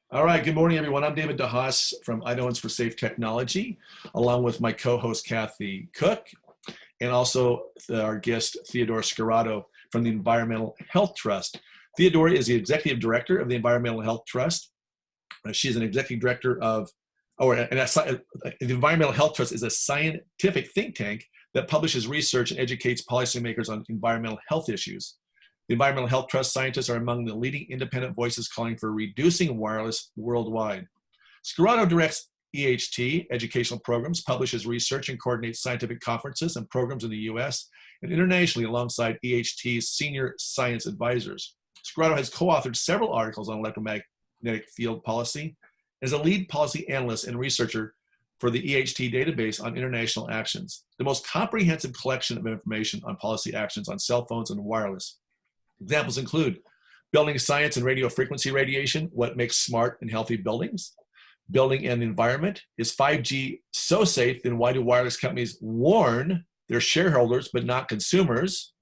All right, good morning, everyone. I'm David DeHaas from Idahoans for Safe Technology, along with my co-host, Cathy Cooke, and also our guest, Theodora Scarato from the Environmental Health Trust. Theodora is the Executive Director of the Environmental Health Trust. She's an Executive Director of, the Environmental Health Trust is a scientific think tank that publishes research and educates policymakers on environmental health issues. The Environmental Health Trust scientists are among the leading independent voices calling for reducing wireless worldwide. Scarato directs EHT educational programs, publishes research, and coordinates scientific conferences and programs in the US and internationally alongside EHT's senior science advisors. Scarato has co-authored several articles on electromagnetic field policy and is a lead policy analyst and researcher for the EHT database on international actions, the most comprehensive collection of information on policy actions on cell phones and wireless. Examples include building science and radio frequency radiation, what makes smart and healthy buildings, building and environment, is 5G so safe, then why do wireless companies warn their shareholders but not consumers?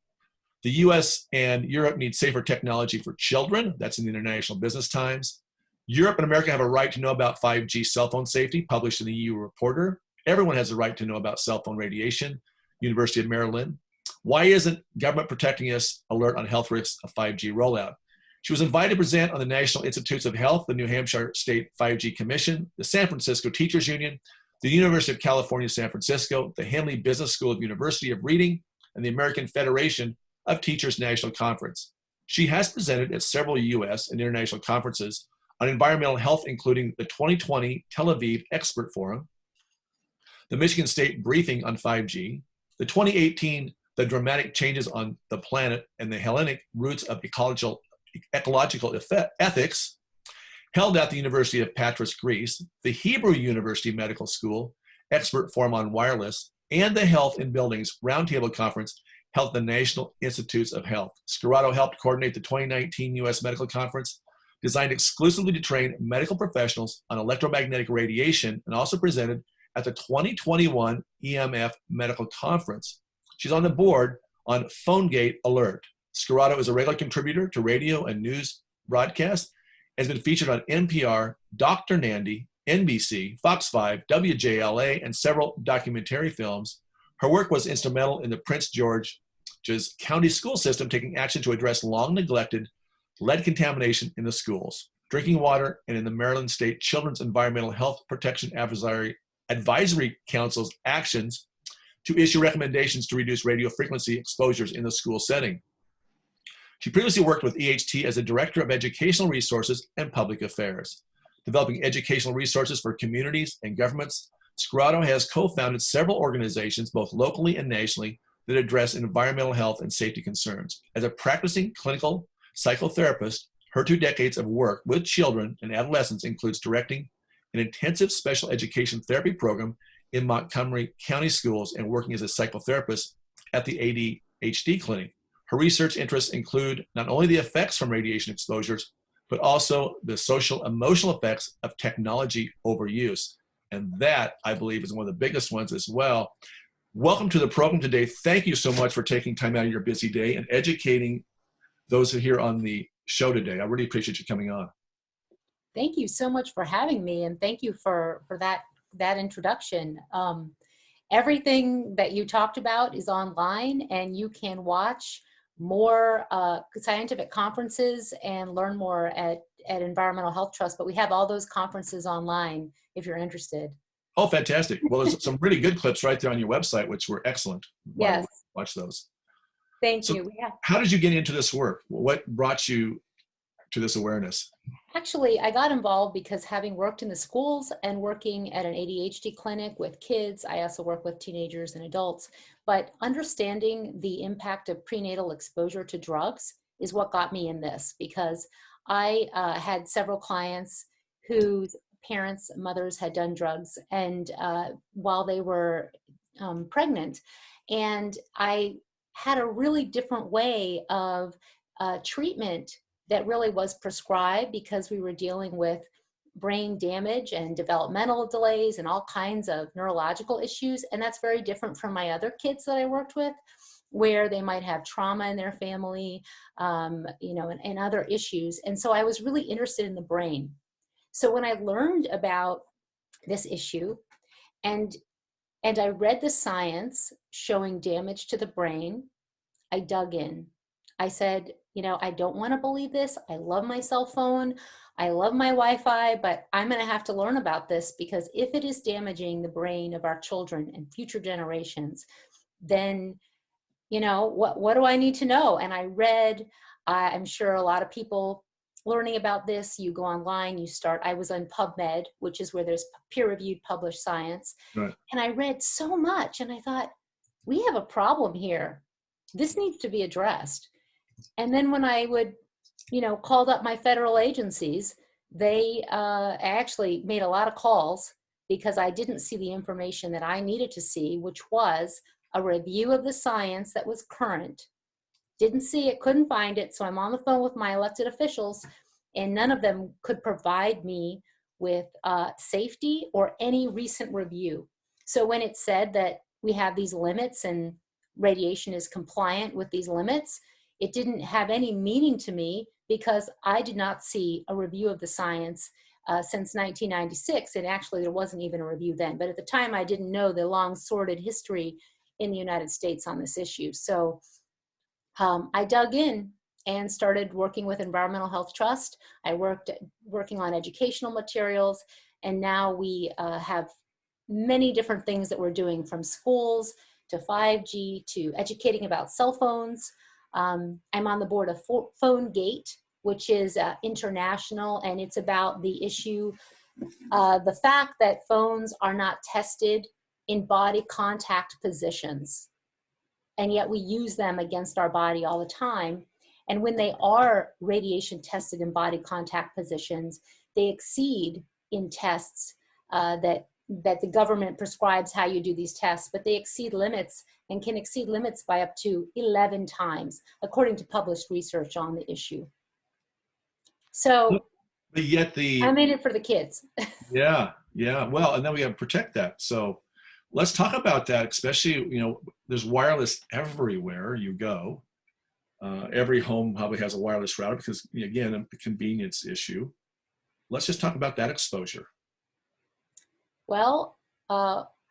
The US and Europe need safer technology for children, that's in the International Business Times. Europe and America have a right to know about 5G cell phone safety, published in the EU Reporter. Everyone has a right to know about cell phone radiation, University of Maryland. Why isn't government protecting us? Alert on health risks of 5G rollout. She was invited to present on the National Institutes of Health, the New Hampshire State 5G Commission, the San Francisco Teachers Union, the University of California, San Francisco, the Henley Business School of University of Reading, and the American Federation of Teachers National Conference. She has presented at several US and international conferences on environmental health, including the 2020 Tel Aviv Expert Forum, the Michigan State Briefing on 5G, the 2018 The Dramatic Changes on the Planet and the Hellenic Roots of Ecological Ethics, held at the University of Patras, Greece, the Hebrew University Medical School Expert Forum on Wireless, and the Health in Buildings Roundtable Conference held at the National Institutes of Health. Scarato helped coordinate the 2019 U.S. Medical Conference, designed exclusively to train medical professionals on electromagnetic radiation, and also presented at the 2021 EMF Medical Conference. She's on the board on PhoneGate Alert. Scarato is a regular contributor to radio and news broadcasts, has been featured on NPR, Dr. Nandy, NBC, Fox 5, WJLA, and several documentary films. Her work was instrumental in the Prince George's County school system taking action to address long-neglected lead contamination in the schools, drinking water, and in the Maryland State Children's Environmental Health Protection Advisory Council's actions to issue recommendations to reduce radio frequency exposures in the school setting. She previously worked with EHT as a Director of Educational Resources and Public Affairs. Developing educational resources for communities and governments, Scarato has co-founded several organizations, both locally and nationally, that address environmental health and safety concerns. As a practicing clinical psychotherapist, her 2 decades of work with children and adolescents includes directing an intensive special education therapy program in Montgomery County schools and working as a psychotherapist at the ADHD clinic. Her research interests include not only the effects from radiation exposures, but also the social emotional effects of technology overuse. And that, I believe, is one of the biggest ones as well. Welcome to the program today. Thank you so much for taking time out of your busy day and educating those who are here on the show today. I really appreciate you coming on. Thank you so much for having me, and thank you for that introduction. Everything that you talked about is online, and you can watch more scientific conferences and learn more at Environmental Health Trust, but we have all those conferences online if you're interested. Oh, fantastic. Well, there's some really good clips right there on your website, which were excellent. Yes. Watch those. Thank you. Yeah. How did you get into this work? What brought you to this awareness? Actually, I got involved because having worked in the schools and working at an ADHD clinic with kids, I also work with teenagers and adults, but understanding the impact of prenatal exposure to drugs is what got me in this, because I had several clients whose parents, mothers had done drugs and while they were pregnant, and I had a really different way of treatment that really was prescribed, because we were dealing with brain damage and developmental delays and all kinds of neurological issues. And that's very different from my other kids that I worked with, where they might have trauma in their family, and other issues. And so I was really interested in the brain. So when I learned about this issue and I read the science showing damage to the brain, I dug in. I said, you know, I don't want to believe this. I love my cell phone. I love my Wi-Fi, but I'm going to have to learn about this, because if it is damaging the brain of our children and future generations, then, you know, what do I need to know? And I read, I'm sure a lot of people learning about this, you go online, you start, I was on PubMed, which is where there's peer-reviewed published science. Right. And I read so much and I thought, we have a problem here. This needs to be addressed. And then when I would, you know, called up my federal agencies, they actually made a lot of calls because I didn't see the information that I needed to see, which was a review of the science that was current. Didn't see it, couldn't find it. So I'm on the phone with my elected officials, and none of them could provide me with safety or any recent review. So when it said that we have these limits and radiation is compliant with these limits, it didn't have any meaning to me because I did not see a review of the science since 1996. And actually there wasn't even a review then. But at the time I didn't know the long sordid history in the United States on this issue. So I dug in and started working with Environmental Health Trust. I working on educational materials, and now we have many different things that we're doing, from schools to 5G to educating about cell phones. I'm on the board of Phone Gate, which is international, and it's about the issue, the fact that phones are not tested in body contact positions, and yet we use them against our body all the time. And when they are radiation tested in body contact positions, they exceed in tests that the government prescribes how you do these tests, but they exceed limits and can exceed limits by up to 11 times, according to published research on the issue. So but yet I'm in it for the kids. yeah. Well, and then we have to protect that. So let's talk about that, especially, you know, there's wireless everywhere you go. Every home probably has a wireless router because, again, a convenience issue. Let's just talk about that exposure. Well,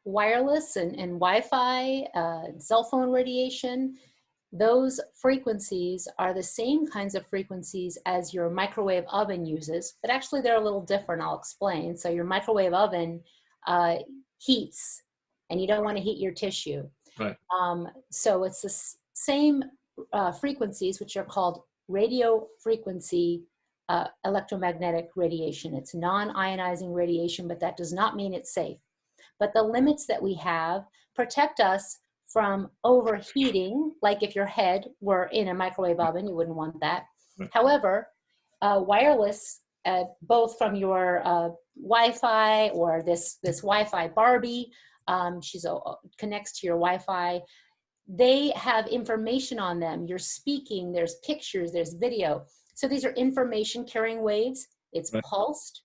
wireless and Wi-Fi, cell phone radiation, those frequencies are the same kinds of frequencies as your microwave oven uses, but actually they're a little different, I'll explain. So your microwave oven heats, and you don't want to heat your tissue. Right. So it's the same frequencies, which are called radio frequency electromagnetic radiation. It's non-ionizing radiation, but that does not mean it's safe. But the limits that we have protect us from overheating, like if your head were in a microwave oven, you wouldn't want that. Right. However, wireless, both from your Wi-Fi or this Wi-Fi Barbie, she's connects to your Wi-Fi. They have information on them. You're speaking, there's pictures, there's video. So these are information carrying waves. It's right. Pulsed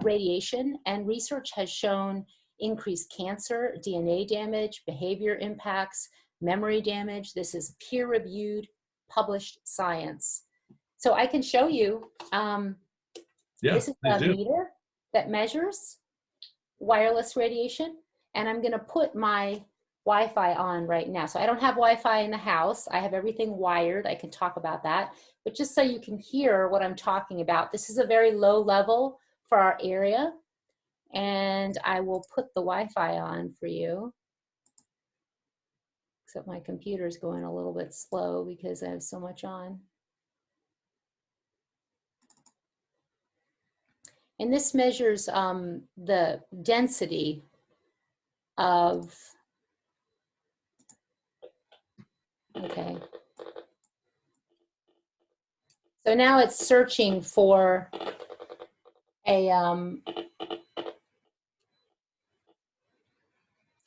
radiation, and research has shown increased cancer, DNA damage, behavior impacts, memory damage. This is peer-reviewed, published science. So I can show you, this is a meter that measures wireless radiation, and I'm gonna put my Wi-Fi on right now. So I don't have Wi-Fi in the house. I have everything wired. I can talk about that. But just so you can hear what I'm talking about, this is a very low level for our area. And I will put the Wi-Fi on for you. Except my computer's going a little bit slow because I have so much on. And this measures the density of, okay. So now it's searching for a, I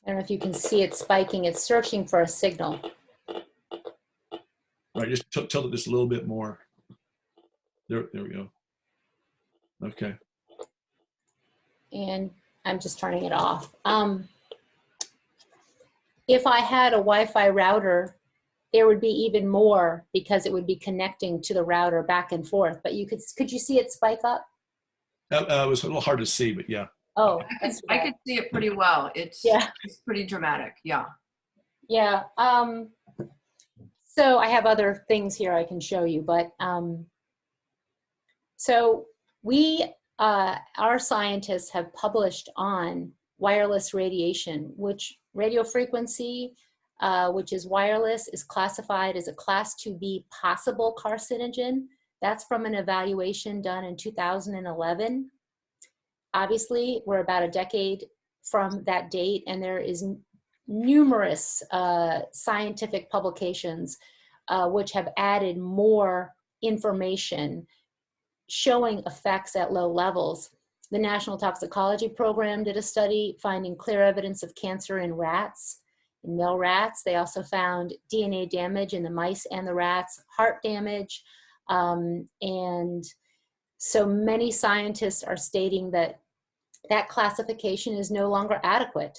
don't know if you can see it spiking. It's searching for a signal. Right, just tilt it just a little bit more. There we go. Okay. And I'm just turning it off. If I had a Wi-Fi router, there would be even more because it would be connecting to the router back and forth. But you could you see it spike up? It was a little hard to see, but yeah. Oh, I could see it pretty well. It's pretty dramatic. Yeah. Yeah. So I have other things here I can show you, but so our scientists have published on wireless radiation, which radio frequency, which is wireless, is classified as a class 2B possible carcinogen. That's from an evaluation done in 2011. Obviously, we're about a decade from that date, and there is numerous scientific publications which have added more information showing effects at low levels. The National Toxicology Program did a study finding clear evidence of cancer in rats, in male rats. They also found DNA damage in the mice and the rats, heart damage, and so many scientists are stating that that classification is no longer adequate,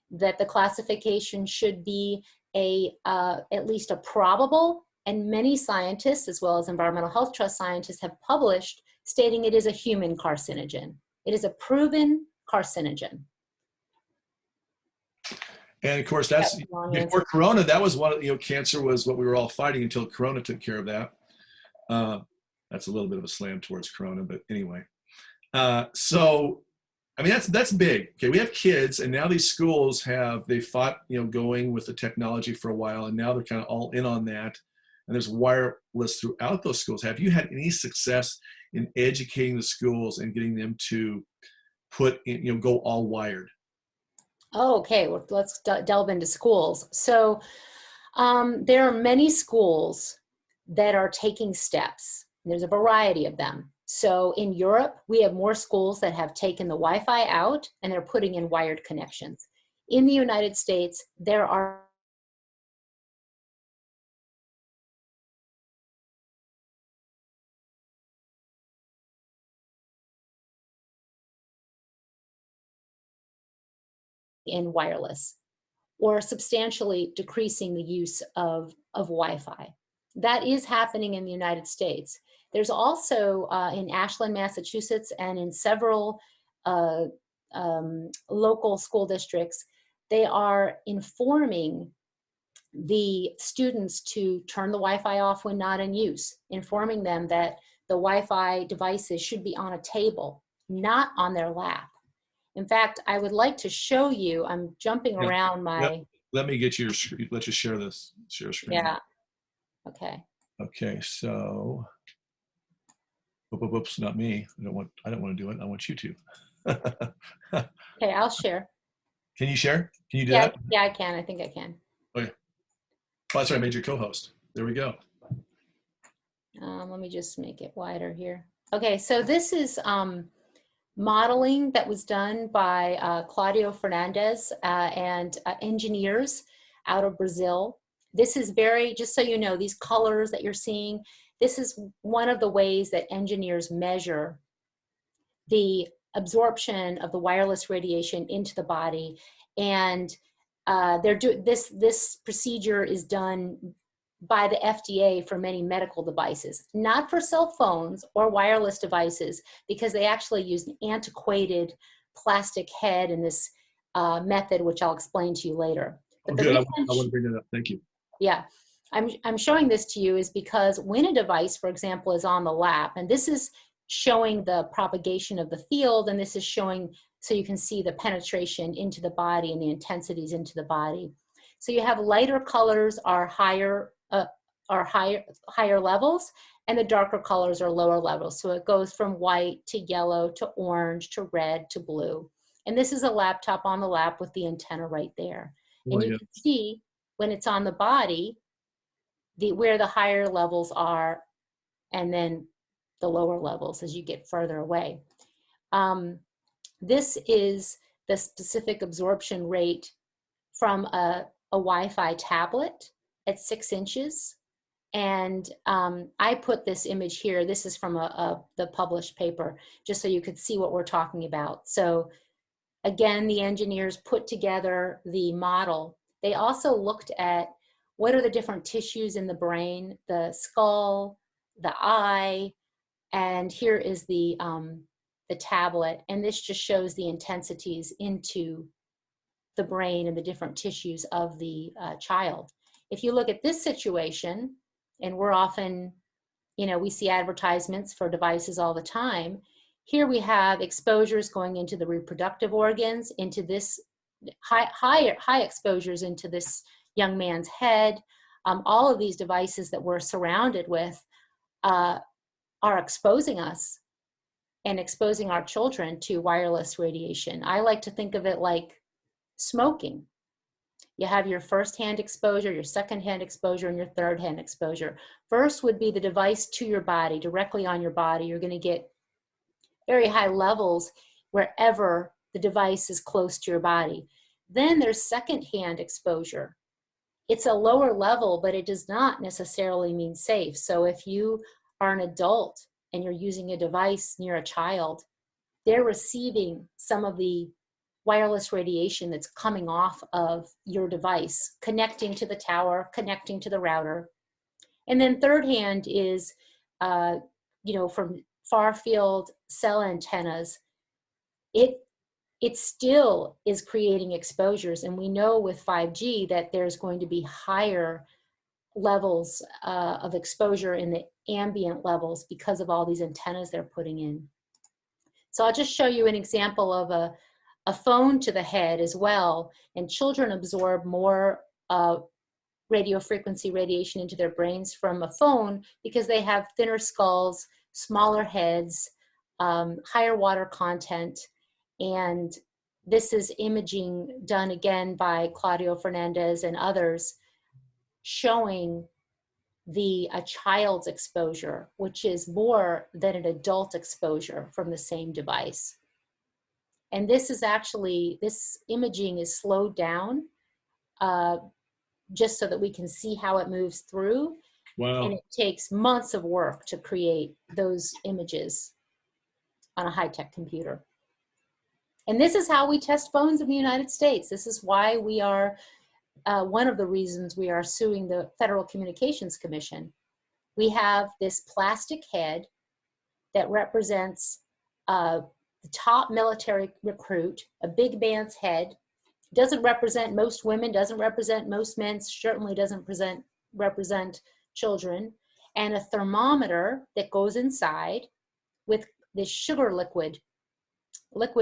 that the classification should be at least a probable, and many scientists, as well as environmental health trust scientists, have published stating it is a human carcinogen. It is a proven carcinogen. And of course, that's before Corona. That was what, cancer was what we were all fighting until Corona took care of that. That's a little bit of a slam towards Corona, but anyway. So, I mean, that's big. Okay, we have kids, and now these schools they fought, going with the technology for a while, and now they're kind of all in on that. And there's wireless throughout those schools. Have you had any success in educating the schools and getting them to put in, go all wired? Oh, okay, well, let's delve into schools. So there are many schools that are taking steps. There's a variety of them. So in Europe, we have more schools that have taken the Wi-Fi out and they're putting in wired connections. In the United States, there are in wireless, or substantially decreasing the use of Wi-Fi. That is happening in the United States. There's also in Ashland, Massachusetts, and in several local school districts, they are informing the students to turn the Wi-Fi off when not in use, informing them that the Wi-Fi devices should be on a table, not on their lap. In fact, I would like to show you, I'm jumping around my... Yep. Let me get your screen. Let's just share this. Share screen. Yeah. Okay. Okay, so... Oops, not me. I don't want to do it. I want you to. Okay, I'll share. Can you share? Can you do that? Yeah, I can. I think I can. Okay. Oh, that's right. I made you co-host. There we go. Let me just make it wider here. Okay, so this is modeling that was done by Claudio Fernandez and engineers out of Brazil. This is just so you know, these colors that you're seeing, this is one of the ways that engineers measure the absorption of the wireless radiation into the body. And this procedure is done by the FDA for many medical devices, not for cell phones or wireless devices, because they actually use an antiquated plastic head in this method, which I'll explain to you later. But good. I want to bring that up. Thank you. Yeah, I'm showing this to you is because when a device, for example, is on the lap, and this is showing the propagation of the field, and this is showing so you can see the penetration into the body and the intensities into the body. So you have lighter colors are higher levels, and the darker colors are lower levels. So it goes from white to yellow to orange to red to blue. And this is a laptop on the lap with the antenna right there. And you can see when it's on the body, where the higher levels are, and then the lower levels as you get further away. This is the specific absorption rate from a Wi-Fi tablet at 6 inches. And I put this image here. This is from the published paper, just so you could see what we're talking about. So again, the engineers put together the model. They also looked at what are the different tissues in the brain, the skull, the eye, and here is the the tablet, and this just shows the intensities into the brain and the different tissues of the child. If you look at this situation, and we're often, we see advertisements for devices all the time. Here we have exposures going into the reproductive organs, into this high exposures into this young man's head. All of these devices that we're surrounded with are exposing us and exposing our children to wireless radiation. I like to think of it like smoking. You have your first-hand exposure, your second-hand exposure, and your third-hand exposure. First would be the device to your body, directly on your body. You're going to get very high levels wherever the device is close to your body. Then there's second-hand exposure. It's a lower level, but it does not necessarily mean safe. So if you are an adult and you're using a device near a child, they're receiving some of the wireless radiation that's coming off of your device, connecting to the tower, connecting to the router. And then third hand is, from far field cell antennas, it still is creating exposures. And we know with 5G that there's going to be higher levels of exposure in the ambient levels because of all these antennas they're putting in. So I'll just show you an example of a phone to the head as well. And children absorb more radio frequency radiation into their brains from a phone because they have thinner skulls, smaller heads, higher water content. And this is imaging done again by Claudio Fernandez and others, showing a child's exposure, which is more than an adult exposure from the same device. And this imaging is slowed down just so that we can see how it moves through. Wow. And it takes months of work to create those images on a high-tech computer. And this is how we test phones in the United States. This is why we are, one of the reasons we are suing the Federal Communications Commission. We have this plastic head that represents the top military recruit, a big man's head. Doesn't represent most women, doesn't represent most men, certainly doesn't represent children, and a thermometer that goes inside with this sugar liquid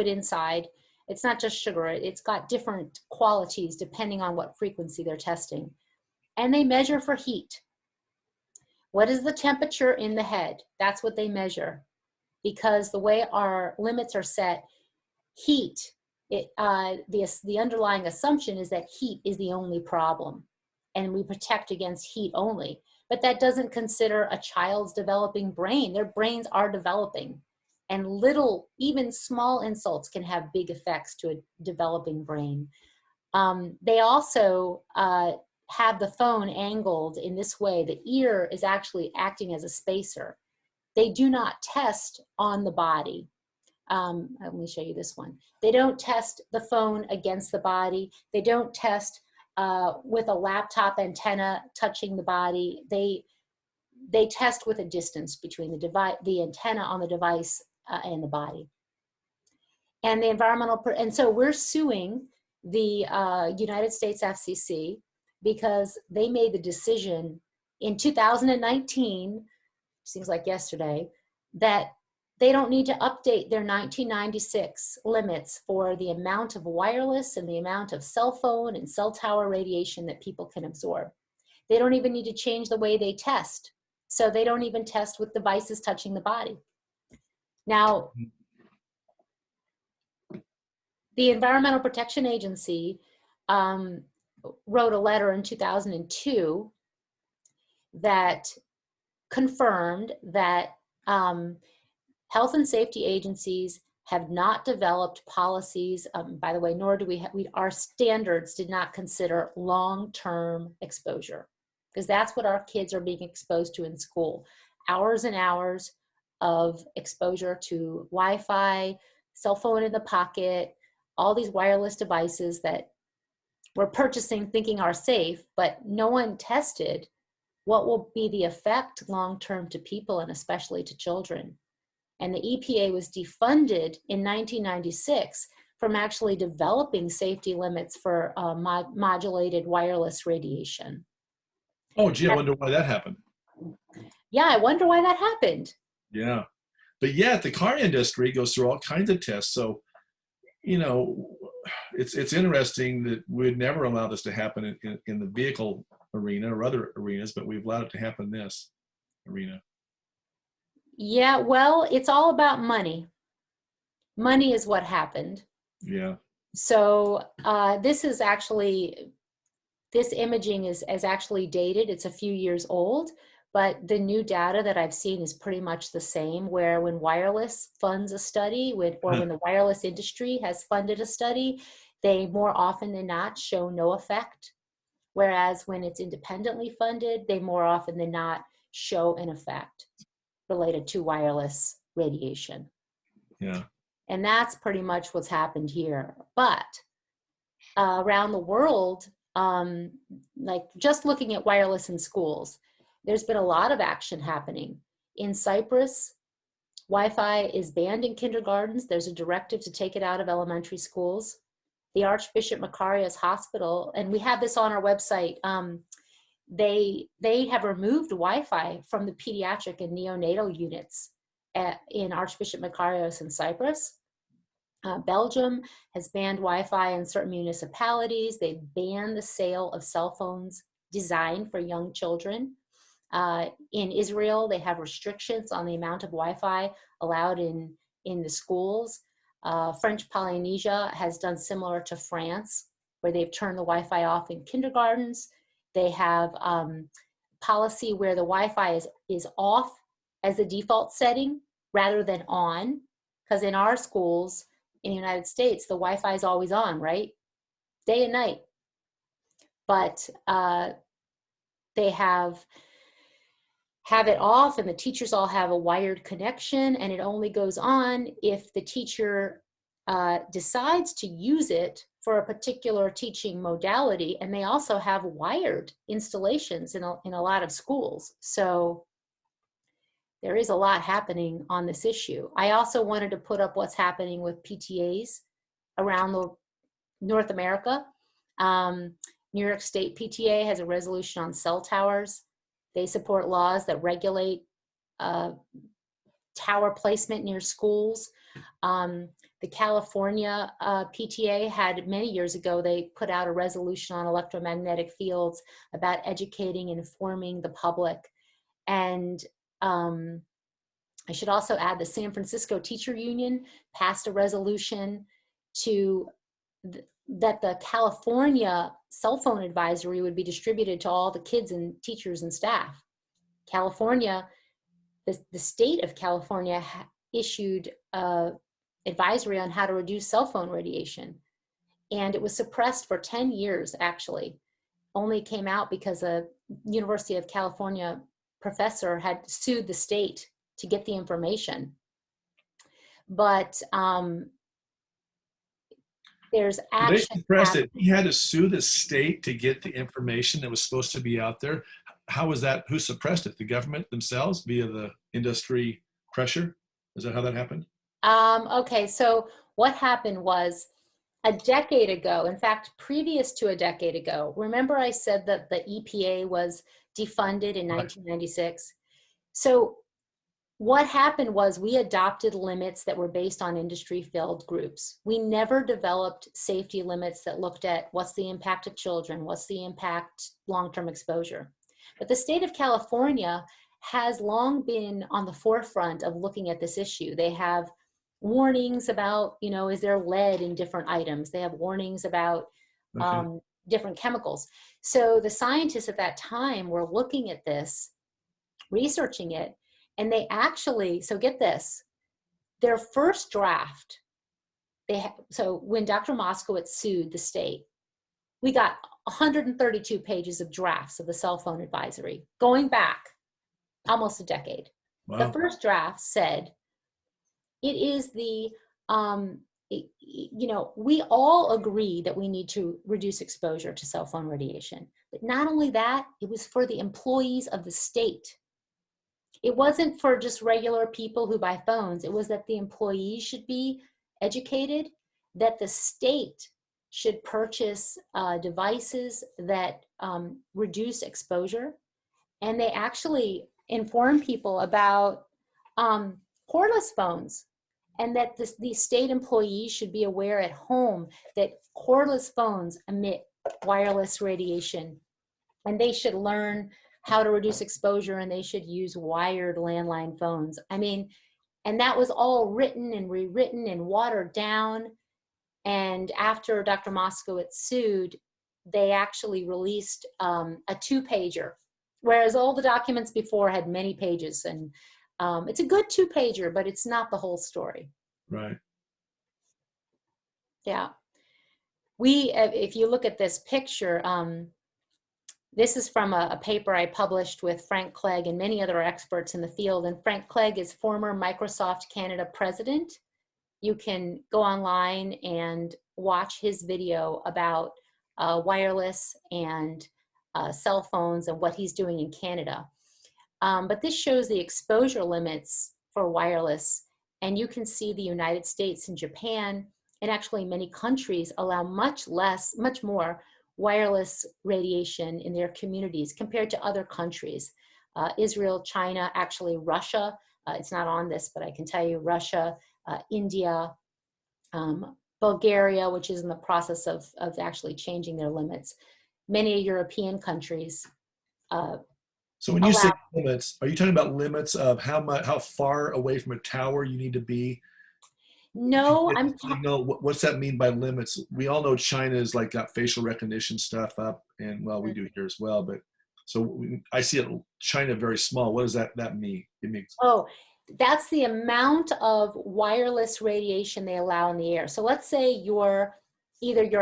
inside. It's not just sugar, it's got different qualities depending on what frequency they're testing. And they measure for heat. What is the temperature in the head? That's what they measure. Because the way our limits are set, heat, the underlying assumption is that heat is the only problem. And we protect against heat only. But that doesn't consider a child's developing brain. Their brains are developing. And even small insults can have big effects to a developing brain. They also have the phone angled in this way. The ear is actually acting as a spacer. They do not test on the body. Let me show you this one. They don't test the phone against the body. They don't test with a laptop antenna touching the body. They test with a distance between the antenna on the device and the body. And the and so we're suing the United States FCC because they made the decision in 2019, seems like yesterday, that they don't need to update their 1996 limits for the amount of wireless and the amount of cell phone and cell tower radiation that people can absorb. They don't even need to change the way they test. So they don't even test with devices touching the body. Now, the Environmental Protection Agency wrote a letter in 2002 that confirmed that health and safety agencies have not developed policies, by the way, nor do our standards did not consider long-term exposure, because that's what our kids are being exposed to in school. Hours and hours of exposure to Wi-Fi, cell phone in the pocket, all these wireless devices that we're purchasing thinking are safe, but no one tested what will be the effect long-term to people and especially to children. And the EPA was defunded in 1996 from actually developing safety limits for modulated wireless radiation. Oh, gee, I wonder why that happened. Yeah, I wonder why that happened. Yeah. But yet the car industry goes through all kinds of tests. So, you know, it's interesting that we'd never allow this to happen in the vehicle arena or other arenas, but we've allowed it to happen in this arena. Yeah, well, it's all about money. Money is what happened. Yeah. So this imaging is actually dated. It's a few years old, but the new data that I've seen is pretty much the same, where when wireless funds a study or when the wireless industry has funded a study, they more often than not show no effect. Whereas when it's independently funded, they more often than not show an effect related to wireless radiation. Yeah. And that's pretty much what's happened here. But around the world, like just looking at wireless in schools, there's been a lot of action happening. In Cyprus, Wi-Fi is banned in kindergartens. There's a directive to take it out of elementary schools. The Archbishop Macarius Hospital, and we have this on our website, they have removed Wi-Fi from the pediatric and neonatal units in Archbishop Macarius in Cyprus. Belgium has banned Wi-Fi in certain municipalities. They've banned the sale of cell phones designed for young children. In Israel, they have restrictions on the amount of Wi-Fi allowed in the schools. French Polynesia has done similar to France, where they've turned the Wi-Fi off in kindergartens. They have policy where the Wi-Fi is off as the default setting rather than on, because in our schools in the United States, the Wi-Fi is always on, right? Day and night. But they have it off, and the teachers all have a wired connection, and it only goes on if the teacher decides to use it for a particular teaching modality. And they also have wired installations in a lot of schools. So there is a lot happening on this issue. I also wanted to put up what's happening with PTAs around North America. New York State PTA has a resolution on cell towers. They support laws that regulate tower placement near schools. The California PTA had many years ago, they put out a resolution on electromagnetic fields about educating and informing the public. And I should also add the San Francisco Teacher Union passed a resolution that the California cell phone advisory would be distributed to all the kids and teachers and staff. California, the state of California issued advisory on how to reduce cell phone radiation. And it was suppressed for 10 years, actually. Only came out because a University of California professor had sued the state to get the information. But there's action. They suppressed it. He had to sue the state to get the information that was supposed to be out there. How was that? Who suppressed it? The government themselves via the industry pressure? Is that how that happened? Okay, so what happened was a decade ago, in fact, previous to a decade ago, remember I said that the EPA was defunded in 1996? So what happened was we adopted limits that were based on industry-filled groups. We never developed safety limits that looked at what's the impact of children, what's the impact long-term exposure. But the state of California has long been on the forefront of looking at this issue. They have warnings about, is there lead in different items? They have warnings about different chemicals. So the scientists at that time were looking at this, researching it, and they actually, so get this, their first draft, so when Dr. Moskowitz sued the state, we got 132 pages of drafts of the cell phone advisory, going back almost a decade. Wow. The first draft said, it is the, we all agree that we need to reduce exposure to cell phone radiation. But not only that, it was for the employees of the state. it wasn't for just regular people who buy phones. It was that the employees should be educated, that the state should purchase devices that reduce exposure. And they actually inform people about cordless phones, and that the state employees should be aware at home that cordless phones emit wireless radiation, and they should learn how to reduce exposure, and they should use wired landline phones. I mean, and that was all written and rewritten and watered down. And after Dr. Moskowitz sued, they actually released a 2-pager, whereas all the documents before had many pages. And it's a good 2-pager, but it's not the whole story. Right. Yeah. If you look at this picture, this is from a paper I published with Frank Clegg and many other experts in the field. And Frank Clegg is former Microsoft Canada president. You can go online and watch his video about wireless and cell phones and what he's doing in Canada. But this shows the exposure limits for wireless. And you can see the United States and Japan, and actually many countries, allow much more wireless radiation in their communities compared to other countries. Israel, China, actually Russia, it's not on this, but I can tell you Russia, India, Bulgaria, which is in the process of actually changing their limits. Many European countries. So when you say limits, are you talking about limits of how far away from a tower you need to be? No, what's that mean by limits? We all know China's like got facial recognition stuff up, and well, we do here as well. But so I see it China very small. What does that mean? It means that's the amount of wireless radiation they allow in the air. So let's say you're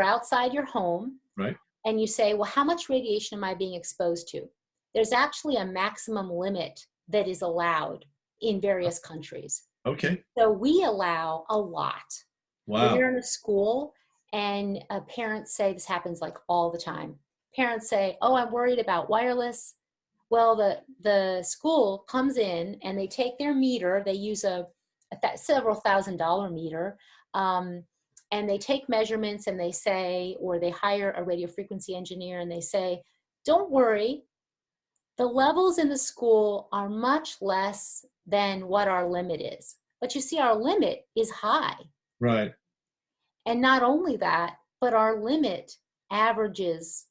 outside your home, right? And you say, well, how much radiation am I being exposed to? There's actually a maximum limit that is allowed in various countries. Okay. So we allow a lot. Wow. When you're in a school and parents say, this happens like all the time. Parents say, oh, I'm worried about wireless. Well, the school comes in and they take their meter. They use a several $1,000 meter. And they take measurements and they say, or they hire a radio frequency engineer and they say, don't worry, the levels in the school are much less than what our limit is. But you see, our limit is high. Right. And not only that, but our limit averages,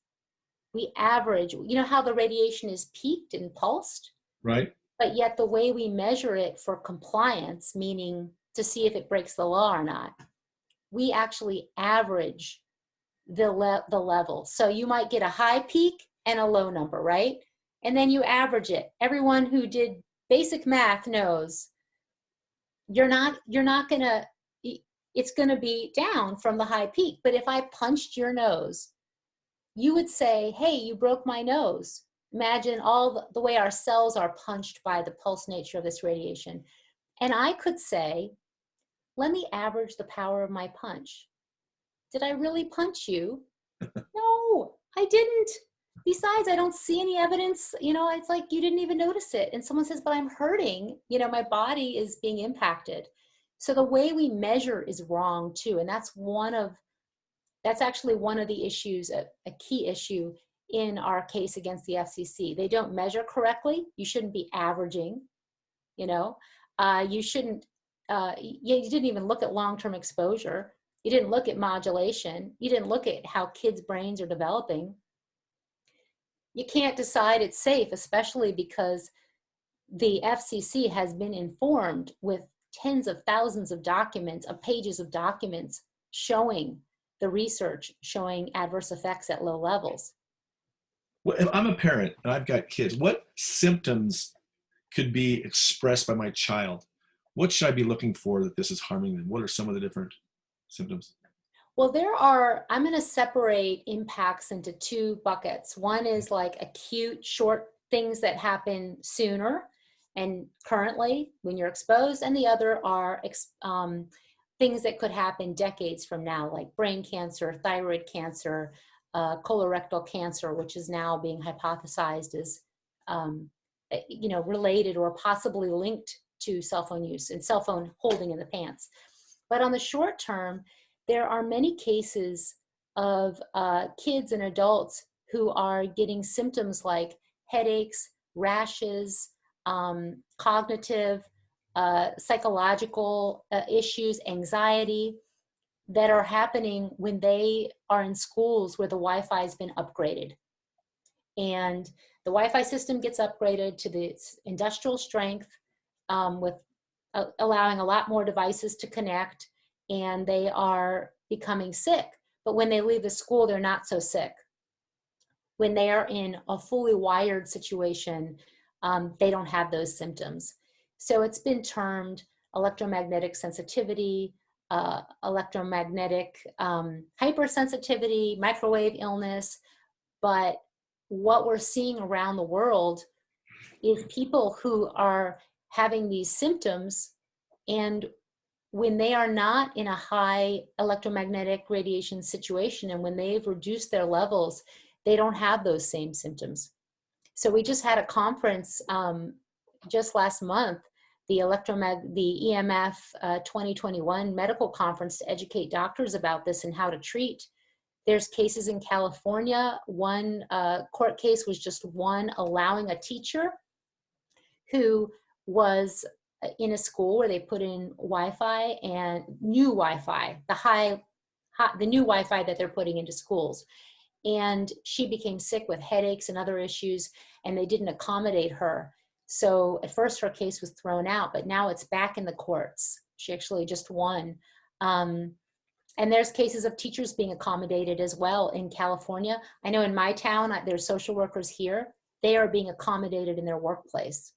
we average, you know how the radiation is peaked and pulsed? Right. But yet the way we measure it for compliance, meaning to see if it breaks the law or not, we actually average the level. So you might get a high peak and a low number, right? And then you average it. Everyone who did basic math knows you're not gonna, it's gonna be down from the high peak. But if I punched your nose, you would say, hey, you broke my nose. Imagine all the way our cells are punched by the pulse nature of this radiation. And I could say, let me average the power of my punch. Did I really punch you? No, I didn't. Besides, I don't see any evidence. You know, it's like you didn't even notice it. And someone says, but I'm hurting. You know, my body is being impacted. So the way we measure is wrong too. And that's actually one of the issues, a key issue in our case against the FCC. They don't measure correctly. You shouldn't be averaging, you know. You shouldn't, you didn't even look at long-term exposure. You didn't look at modulation. You didn't look at how kids' brains are developing. You can't decide it's safe, especially because the FCC has been informed with tens of thousands of documents, of pages of documents showing the research, showing adverse effects at low levels. Well, if I'm a parent and I've got kids, what symptoms could be expressed by my child? What should I be looking for that this is harming them? What are some of the different symptoms? Well, I'm going to separate impacts into 2 buckets. One is like acute, short things that happen sooner and currently when you're exposed, and the other are things that could happen decades from now, like brain cancer, thyroid cancer, colorectal cancer, which is now being hypothesized as related or possibly linked to cell phone use and cell phone holding in the pants. But on the short term, there are many cases of kids and adults who are getting symptoms like headaches, rashes, cognitive, psychological issues, anxiety, that are happening when they are in schools where the Wi-Fi has been upgraded. And the Wi-Fi system gets upgraded to the industrial strength with allowing a lot more devices to connect, and they are becoming sick. But when they leave the school, they're not so sick. When they are in a fully wired situation, they don't have those symptoms. So it's been termed electromagnetic sensitivity, electromagnetic hypersensitivity, microwave illness. But what we're seeing around the world is people who are having these symptoms, and when they are not in a high electromagnetic radiation situation, and when they've reduced their levels, they don't have those same symptoms. So we just had a conference just last month, the EMF 2021 medical conference, to educate doctors about this and how to treat. There's cases in California. One court case was just one allowing a teacher who was in a school where they put in Wi-Fi and new Wi-Fi, the new Wi-Fi that they're putting into schools. And she became sick with headaches and other issues, and they didn't accommodate her. So at first her case was thrown out, but now it's back in the courts. She actually just won. And there's cases of teachers being accommodated as well in California. I know in my town, there's social workers here. They are being accommodated in their workplace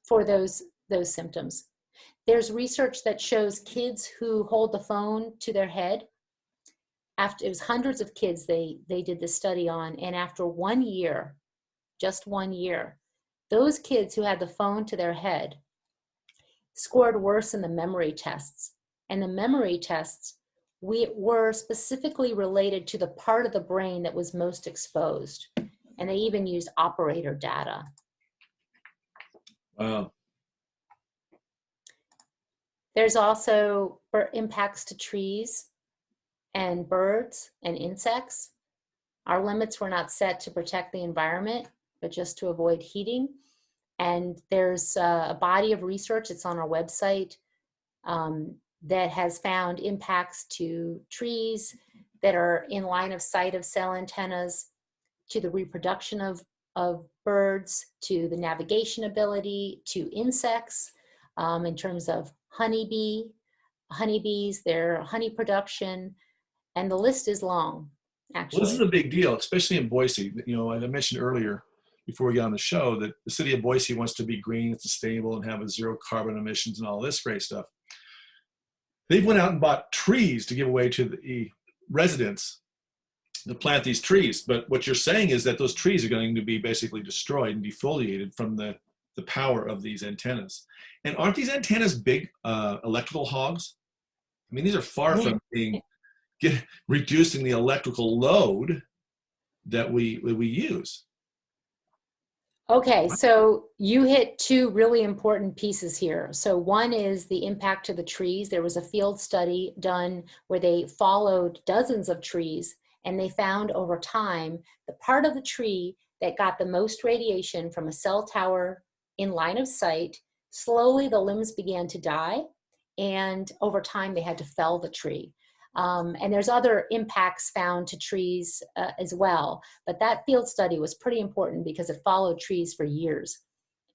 for those symptoms. There's research that shows kids who hold the phone to their head, it was hundreds of kids they did this study on, and after 1 year, just 1 year, those kids who had the phone to their head scored worse in the memory tests. And the memory tests were specifically related to the part of the brain that was most exposed. And they even used operator data. Wow. There's also impacts to trees and birds and insects. Our limits were not set to protect the environment, but just to avoid heating. And there's a body of research, it's on our website, that has found impacts to trees that are in line of sight of cell antennas, to the reproduction of birds, to the navigation ability, to insects, in terms of honeybees, their honey production, and the list is long, actually. Well, this is a big deal, especially in Boise. You know, as I mentioned earlier, before we got on the show, that the city of Boise wants to be green and sustainable and have a zero carbon emissions and all this great stuff. They've went out and bought trees to give away to the residents to plant these trees. But what you're saying is that those trees are going to be basically destroyed and defoliated from the power of these antennas. And aren't these antennas big electrical hogs? I mean, these are far from being reducing the electrical load that we use. Okay, so you hit two really important pieces here. So one is the impact to the trees. There was a field study done where they followed dozens of trees, and they found over time the part of the tree that got the most radiation from a cell tower in line of sight, slowly the limbs began to die, and over time they had to fell the tree. And there's other impacts found to trees as well. But that field study was pretty important because it followed trees for years.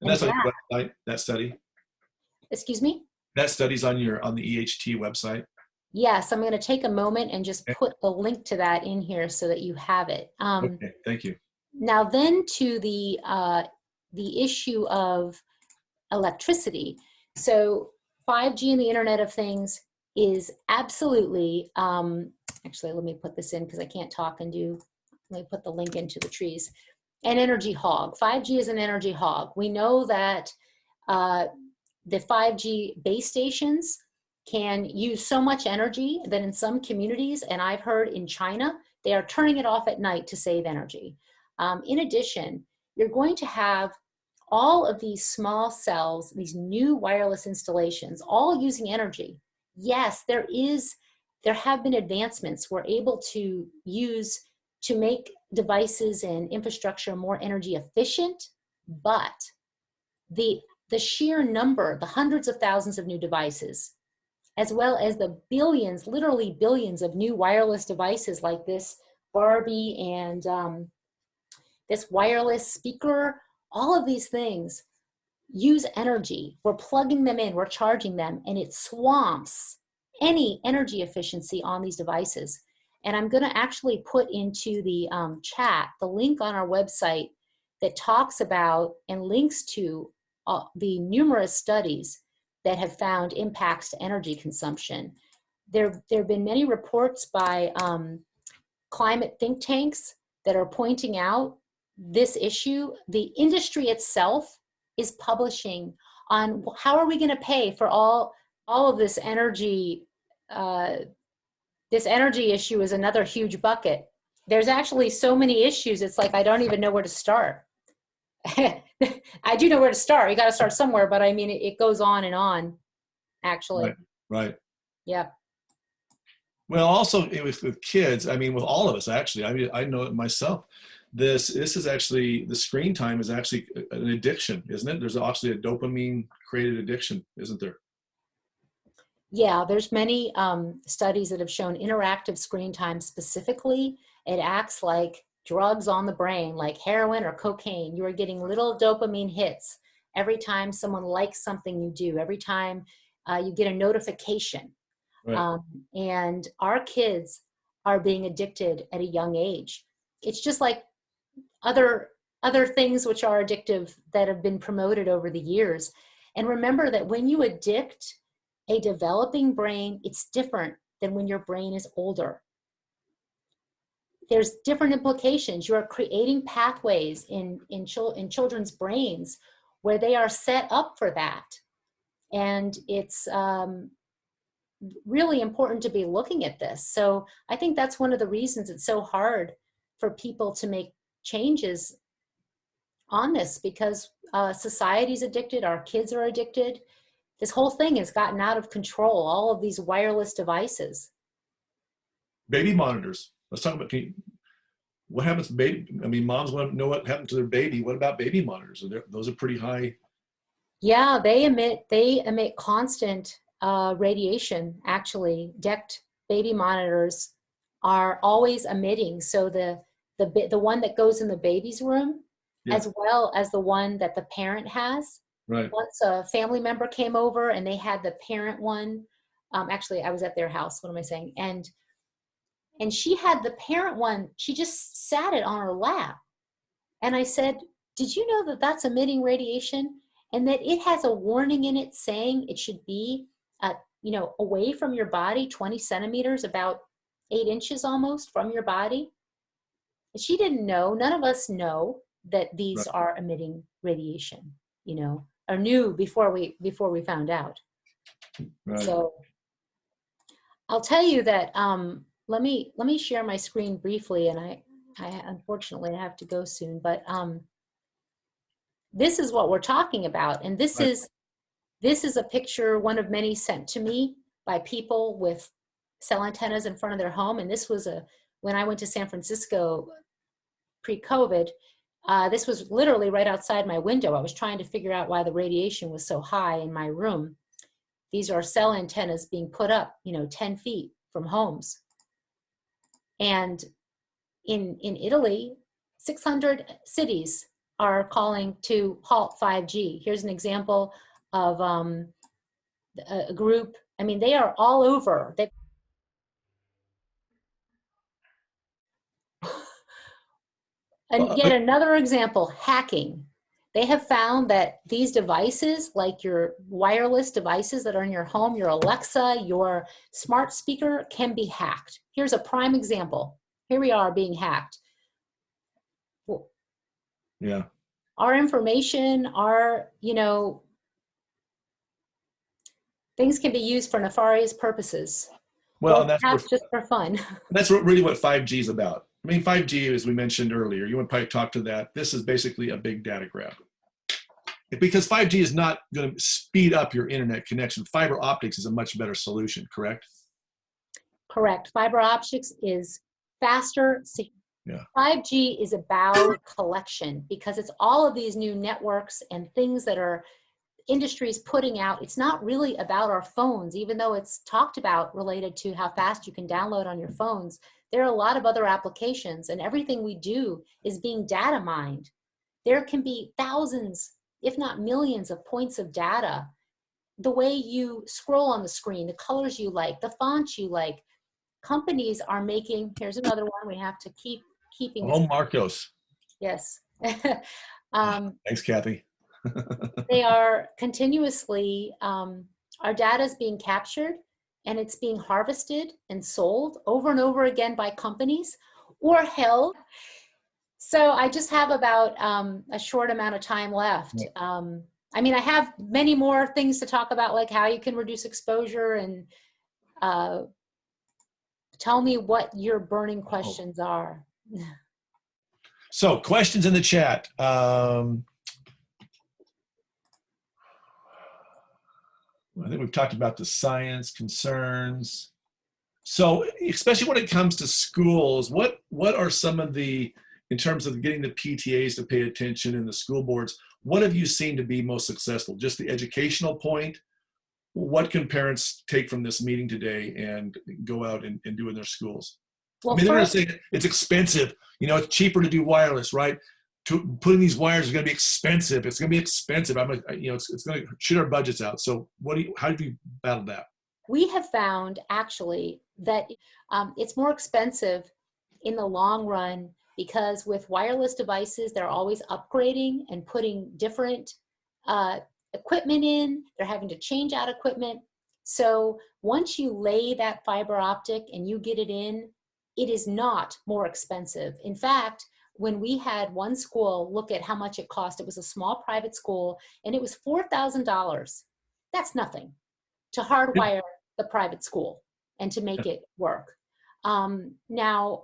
And that's on your website, that study? Excuse me? That study's on the EHT website? Yes, I'm going to take a moment and just put a link to that in here so that you have it. Okay, thank you. Now then to the issue of electricity. So 5G and the Internet of Things is absolutely, actually, let me put this in because I can't talk and let me put the link into the trees. An energy hog. 5G is an energy hog. We know that the 5G base stations can use so much energy that in some communities, and I've heard in China, they are turning it off at night to save energy. In addition, you're going to have all of these small cells, these new wireless installations, all using energy. Yes, there have been advancements we're able to use to make devices and infrastructure more energy efficient, but the sheer number, the hundreds of thousands of new devices, as well as the billions, literally billions of new wireless devices like this Barbie and this wireless speaker, all of these things use energy. We're plugging them in, we're charging them, and it swamps any energy efficiency on these devices. And I'm going to actually put into the chat the link on our website that talks about and links to the numerous studies that have found impacts to energy consumption. There have been many reports by climate think tanks that are pointing out this issue. The industry itself is publishing on how are we going to pay for all of this energy. This energy issue is another huge bucket. There's actually so many issues, it's like I don't even know where to start. I do know where to start. You got to start somewhere, but I mean, it goes on, actually. Right. Yeah. Well, also with kids, I mean, with all of us, actually, I mean, I know it myself. This is actually, the screen time is actually an addiction, isn't it? There's actually a dopamine created addiction, isn't there? Yeah, there's many studies that have shown interactive screen time specifically. It acts like drugs on the brain, like heroin or cocaine. You are getting little dopamine hits every time someone likes something you do, every time you get a notification. Right. And our kids are being addicted at a young age. It's just like other things which are addictive that have been promoted over the years. And remember that when you addict a developing brain, it's different than when your brain is older. There's different implications. You are creating pathways in children's brains where they are set up for that. And it's really important to be looking at this. So I think that's one of the reasons it's so hard for people to make changes on this, because society's addicted, our kids are addicted. This whole thing has gotten out of control, all of these wireless devices. Baby monitors. Let's talk about what happens to baby. I mean, moms want to know what happened to their baby. What about baby monitors? Those are pretty high. Yeah, they emit constant radiation. Actually, DECT baby monitors are always emitting. So the one that goes in the baby's room, Yeah. as well as the one that the parent has. Right. Once a family member came over and they had the parent one, actually I was at their house, what am I saying? And she had the parent one, she just sat it on her lap. And I said, did you know that that's emitting radiation? And that it has a warning in it saying it should be, away from your body, 20 centimeters, about 8 inches almost from your body. She didn't know, none of us know that these Right. are emitting radiation, or knew before we found out. Right. So I'll tell you that, let me share my screen briefly, and I unfortunately have to go soon, but this is what we're talking about. And this Right. is a picture, one of many sent to me by people with cell antennas in front of their home. And this was when I went to San Francisco pre-COVID, this was literally right outside my window. I was trying to figure out why the radiation was so high in my room. These are cell antennas being put up, 10 feet from homes. And in Italy, 600 cities are calling to halt 5G. Here's an example of a group. I mean, they are all over. And yet another example, hacking. They have found that these devices, like your wireless devices that are in your home, your Alexa, your smart speaker, can be hacked. Here's a prime example. Here we are being hacked. Yeah. Our information, things can be used for nefarious purposes. Well, or and that's perhaps just for fun. really what 5G is about. I mean, 5G, as we mentioned earlier, you want to probably talk to that. This is basically a big data grab. Because 5G is not going to speed up your internet connection. Fiber optics is a much better solution, correct? Correct. Fiber optics is faster. Yeah. 5G is about collection because it's all of these new networks and things that are industries putting out. It's not really about our phones, even though it's talked about related to how fast you can download on your phones. There are a lot of other applications, and everything we do is being data mined. There can be thousands, if not millions, of points of data. The way you scroll on the screen, the colors you like, the fonts you like. Companies are making, here's another one, we have to keep keeping this. Oh, Marcos. Yes. Thanks, Kathy. They are continuously, our data is being captured and it's being harvested and sold over and over again by companies or held. So I just have about a short amount of time left. I mean, I have many more things to talk about, like how you can reduce exposure, and tell me what your burning questions are. So questions in the chat. I think we've talked about the science concerns. So especially when it comes to schools, what are some of the, in terms of getting the PTAs to pay attention and the school boards, what have you seen to be most successful? Just the educational point? What can parents take from this meeting today and go out and do in their schools? Well, I mean, they're going to say it's expensive. You know, it's cheaper to do wireless, right? Putting these wires is going to be expensive. It's going to be expensive. It's going to shoot our budgets out. So how do you battle that? We have found actually that it's more expensive in the long run because with wireless devices, they're always upgrading and putting different equipment in. They're having to change out equipment. So once you lay that fiber optic and you get it in, it is not more expensive. In fact, when we had one school look at how much it cost, it was a small private school, and it was $4,000. That's nothing to hardwire the private school and to make it work. Now,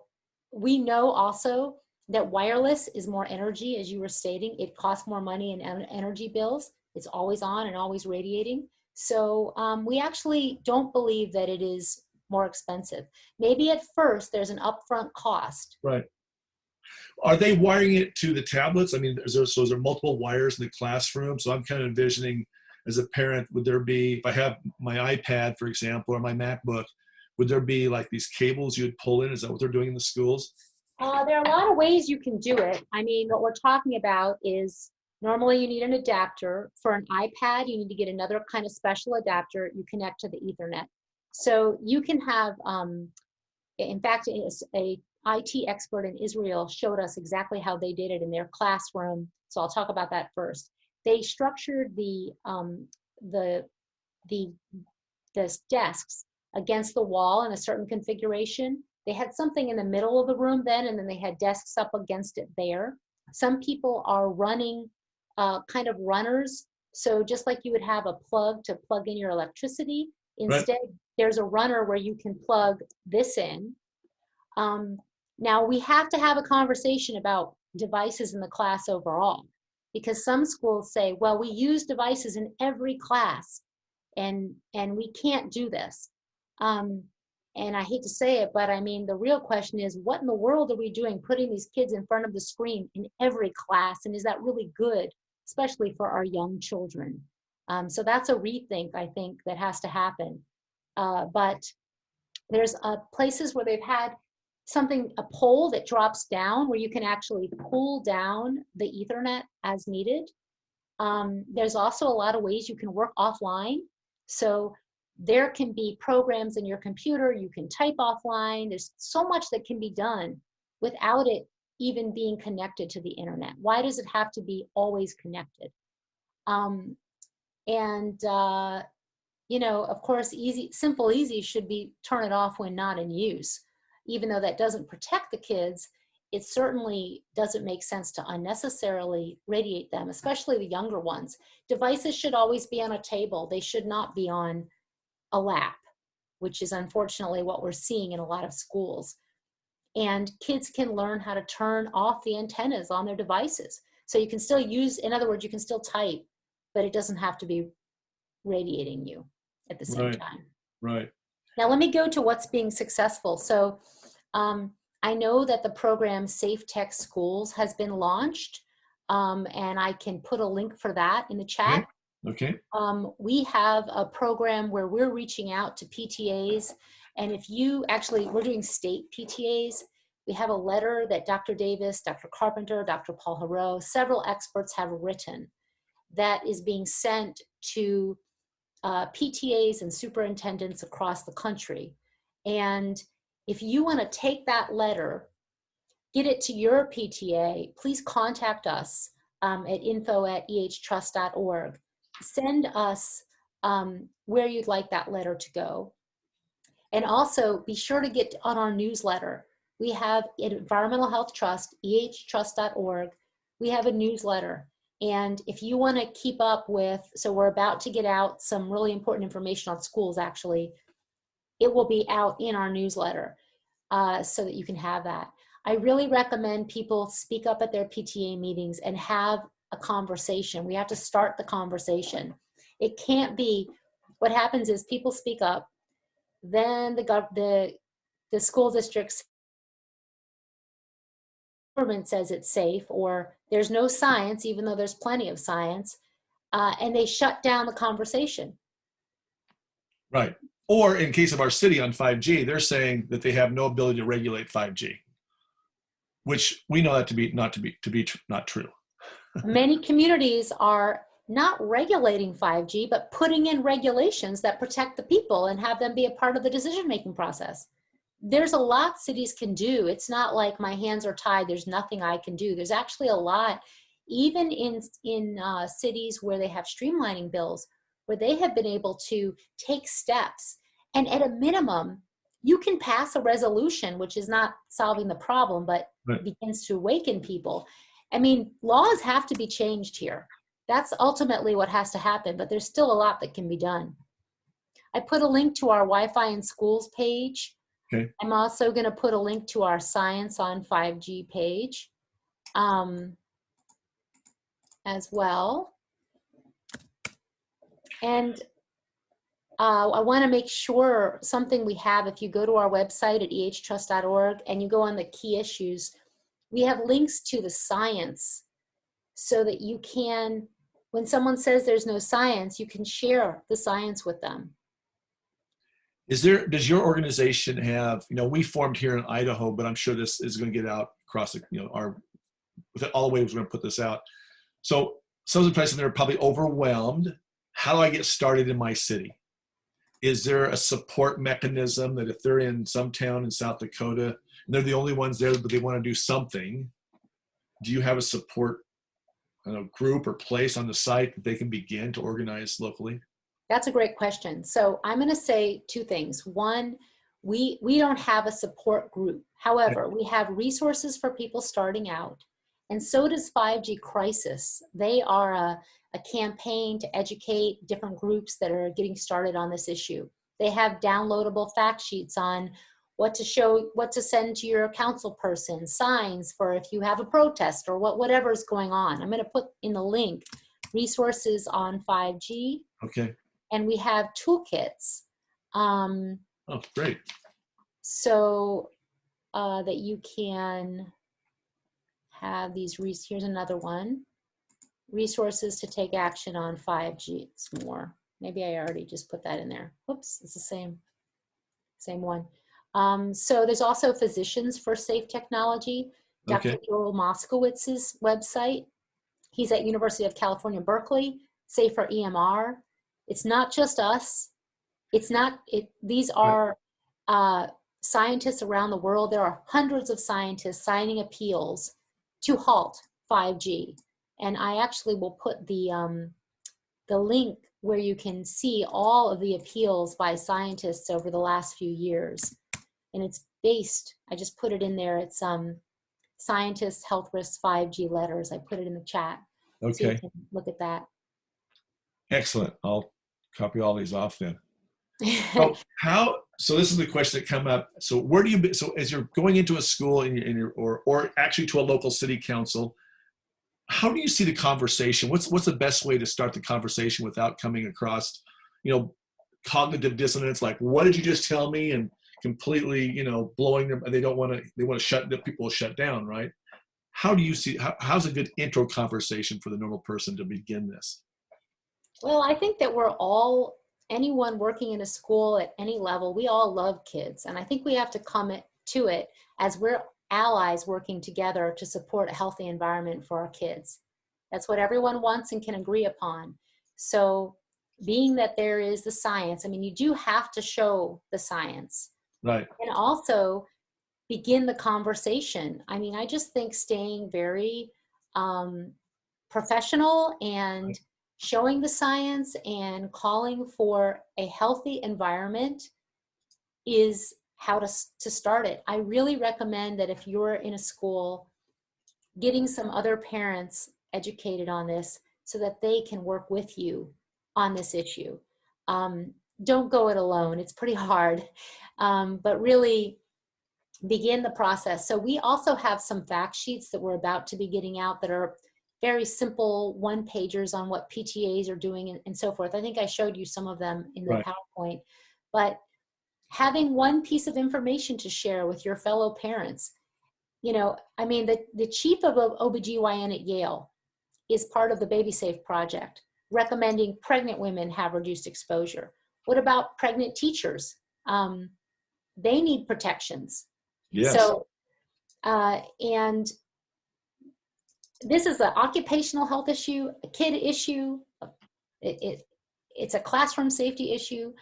we know also that wireless is more energy, as you were stating. It costs more money in energy bills. It's always on and always radiating. So we actually don't believe that it is more expensive. Maybe at first there's an upfront cost. Right. Are they wiring it to the tablets? I mean, is there multiple wires in the classroom? So I'm kind of envisioning, as a parent, would there be, if I have my iPad, for example, or my MacBook, would there be like these cables you would pull in? Is that what they're doing in the schools? There are a lot of ways you can do it. I mean, what we're talking about is normally you need an adapter. For an iPad, you need to get another kind of special adapter. You connect to the Ethernet. So you can have, in fact, a IT expert in Israel showed us exactly how they did it in their classroom. So I'll talk about that first. They structured the desks against the wall in a certain configuration. They had something in the middle of the room then, and then they had desks up against it there. Some people are running kind of runners. So just like you would have a plug to plug in your electricity, instead there's a runner where you can plug this in. Now we have to have a conversation about devices in the class overall, because some schools say, well, we use devices in every class and we can't do this. And I hate to say it, but I mean, the real question is, what in the world are we doing putting these kids in front of the screen in every class? And is that really good, especially for our young children? So that's a rethink, I think, that has to happen. But there's places where they've had a pole that drops down where you can actually pull down the Ethernet as needed. There's also a lot of ways you can work offline. So there can be programs in your computer, you can type offline. There's so much that can be done without it even being connected to the internet. Why does it have to be always connected? You know, of course, simple, easy should be turn it off when not in use. Even though that doesn't protect the kids, it certainly doesn't make sense to unnecessarily radiate them, especially the younger ones. Devices should always be on a table. They should not be on a lap, which is unfortunately what we're seeing in a lot of schools. And kids can learn how to turn off the antennas on their devices. So you can still use, in other words, you can still type, but it doesn't have to be radiating you at the same Right. time. Right. Now let me go to what's being successful. So I know that the program Safe Tech Schools has been launched, and I can put a link for that in the chat. Okay. We have a program where we're reaching out to PTAs, and if you actually, we're doing state PTAs. We have a letter that Dr. Davis, Dr. Carpenter, Dr. Paul Heroux, several experts have written that is being sent to PTAs and superintendents across the country. And if you want to take that letter, get it to your PTA, please contact us at info@ehtrust.org. Send us where you'd like that letter to go. And also be sure to get on our newsletter. We have Environmental Health Trust, ehtrust.org. We have a newsletter. And if you want to keep up with, so we're about to get out some really important information on schools, actually. It will be out in our newsletter so that you can have that. I really recommend people speak up at their PTA meetings and have a conversation. We have to start the conversation. It can't be, what happens is people speak up, then the school district's government says it's safe, or there's no science, even though there's plenty of science, and they shut down the conversation. Right. Or in case of our city on 5G, they're saying that they have no ability to regulate 5G, which we know that to be not true. Many communities are not regulating 5G, but putting in regulations that protect the people and have them be a part of the decision-making process. There's a lot cities can do. It's not like my hands are tied, there's nothing I can do. There's actually a lot, even in cities where they have streamlining bills, where they have been able to take steps. And at a minimum, you can pass a resolution, which is not solving the problem, but begins to awaken people. I mean, laws have to be changed here. That's ultimately what has to happen, but there's still a lot that can be done. I put a link to our Wi-Fi in schools page. Okay. I'm also going to put a link to our Science on 5G page as well. And I want to make sure something we have, if you go to our website at ehtrust.org and you go on the key issues, we have links to the science so that you can, when someone says there's no science, you can share the science with them. Does your organization have, we formed here in Idaho, but I'm sure this is going to get out across the, with all the ways we're going to put this out. So some of the places that are probably overwhelmed. How do I get started in my city? Is there a support mechanism that if they're in some town in South Dakota and they're the only ones there, but they want to do something, do you have a support group or place on the site that they can begin to organize locally? That's a great question. So I'm going to say two things. One, we don't have a support group. However, we have resources for people starting out. And so does 5G Crisis. They are a campaign to educate different groups that are getting started on this issue. They have downloadable fact sheets on what to send to your council person, signs for if you have a protest or whatever is going on. I'm going to put in the link resources on 5G. Okay. And we have toolkits. Oh, great. So that you can have these, here's another one. Resources to take action on 5G. It's more. Maybe I already just put that in there. Whoops, it's the same one. So there's also Physicians for Safe Technology. Dr. Okay. Joel Moskowitz's website. He's at University of California, Berkeley. Safer EMR. It's not just us. These are scientists around the world. There are hundreds of scientists signing appeals to halt 5G. And I actually will put the link where you can see all of the appeals by scientists over the last few years. And it's based, I just put it in there. It's Scientists Health Risks 5G Letters. I put it in the chat. Okay. So you can look at that. Excellent. I'll copy all these off then. So this is the question that come up. So where do you, so as you're going into a school or actually to a local city council, how do you see the conversation? What's the best way to start the conversation without coming across, cognitive dissonance, like, what did you just tell me? And completely, blowing them, and they want to shut, the people shut down, right? How do you see, how's a good intro conversation for the normal person to begin this? Well, I think that anyone working in a school at any level, we all love kids. And I think we have to come to it as we're allies working together to support a healthy environment for our kids. That's what everyone wants and can agree upon. So being that there is the science, I mean, you do have to show the science. Right. And also begin the conversation. I mean, I just think staying very professional and Right. showing the science and calling for a healthy environment is how to start it. I really recommend that if you're in a school, getting some other parents educated on this so that they can work with you on this issue. Don't go it alone. It's pretty hard, but really begin the process. So we also have some fact sheets that we're about to be getting out that are very simple one-pagers on what PTAs are doing and so forth. I think I showed you some of them in the Right. PowerPoint, but having one piece of information to share with your fellow parents. I mean, the chief of OBGYN at Yale is part of the Baby Safe Project, recommending pregnant women have reduced exposure. What about pregnant teachers? They need protections. Yes. So, and this is an occupational health issue, a kid issue. It's a classroom safety issue.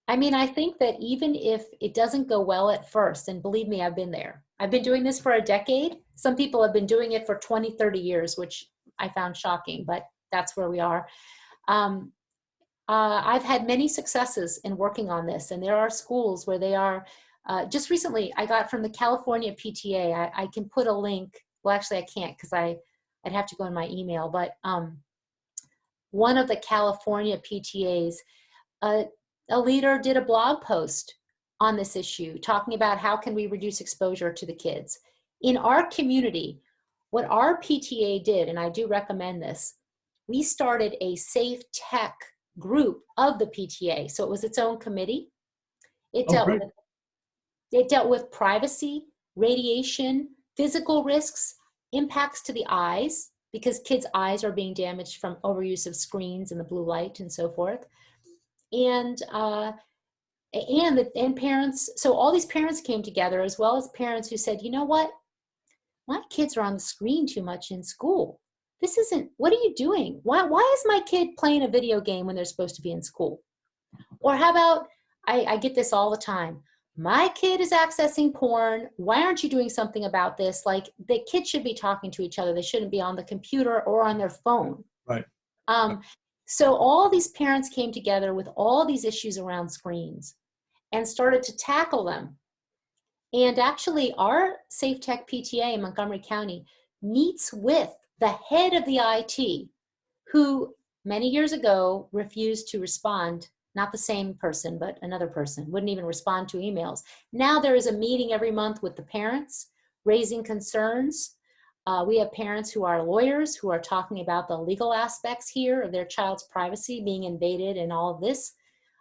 I mean, I think that even if it doesn't go well at first, and believe me, I've been there. I've been doing this for a decade. Some people have been doing it for 20, 30 years, which I found shocking, but that's where we are. I've had many successes in working on this, and there are schools where they are, just recently I got from the California PTA, I can put a link, well actually I can't because I'd have to go in my email, but one of the California PTAs, a leader did a blog post on this issue, talking about how can we reduce exposure to the kids. In our community, what our PTA did, and I do recommend this, we started a safe tech group of the PTA. So it was its own committee. It dealt with privacy, radiation, physical risks, impacts to the eyes, because kids' eyes are being damaged from overuse of screens and the blue light and so forth. And parents, so all these parents came together, as well as parents who said, you know what? My kids are on the screen too much in school. This isn't, what are you doing? Why is my kid playing a video game when they're supposed to be in school? Or how about, I get this all the time. My kid is accessing porn. Why aren't you doing something about this? Like, the kids should be talking to each other. They shouldn't be on the computer or on their phone. Right. So all these parents came together with all these issues around screens and started to tackle them. And actually, our Safe Tech PTA in Montgomery County meets with the head of the IT, who many years ago refused to respond. Not the same person, but another person, wouldn't even respond to emails. Now there is a meeting every month with the parents, raising concerns. We have parents who are lawyers who are talking about the legal aspects here of their child's privacy being invaded and all of this,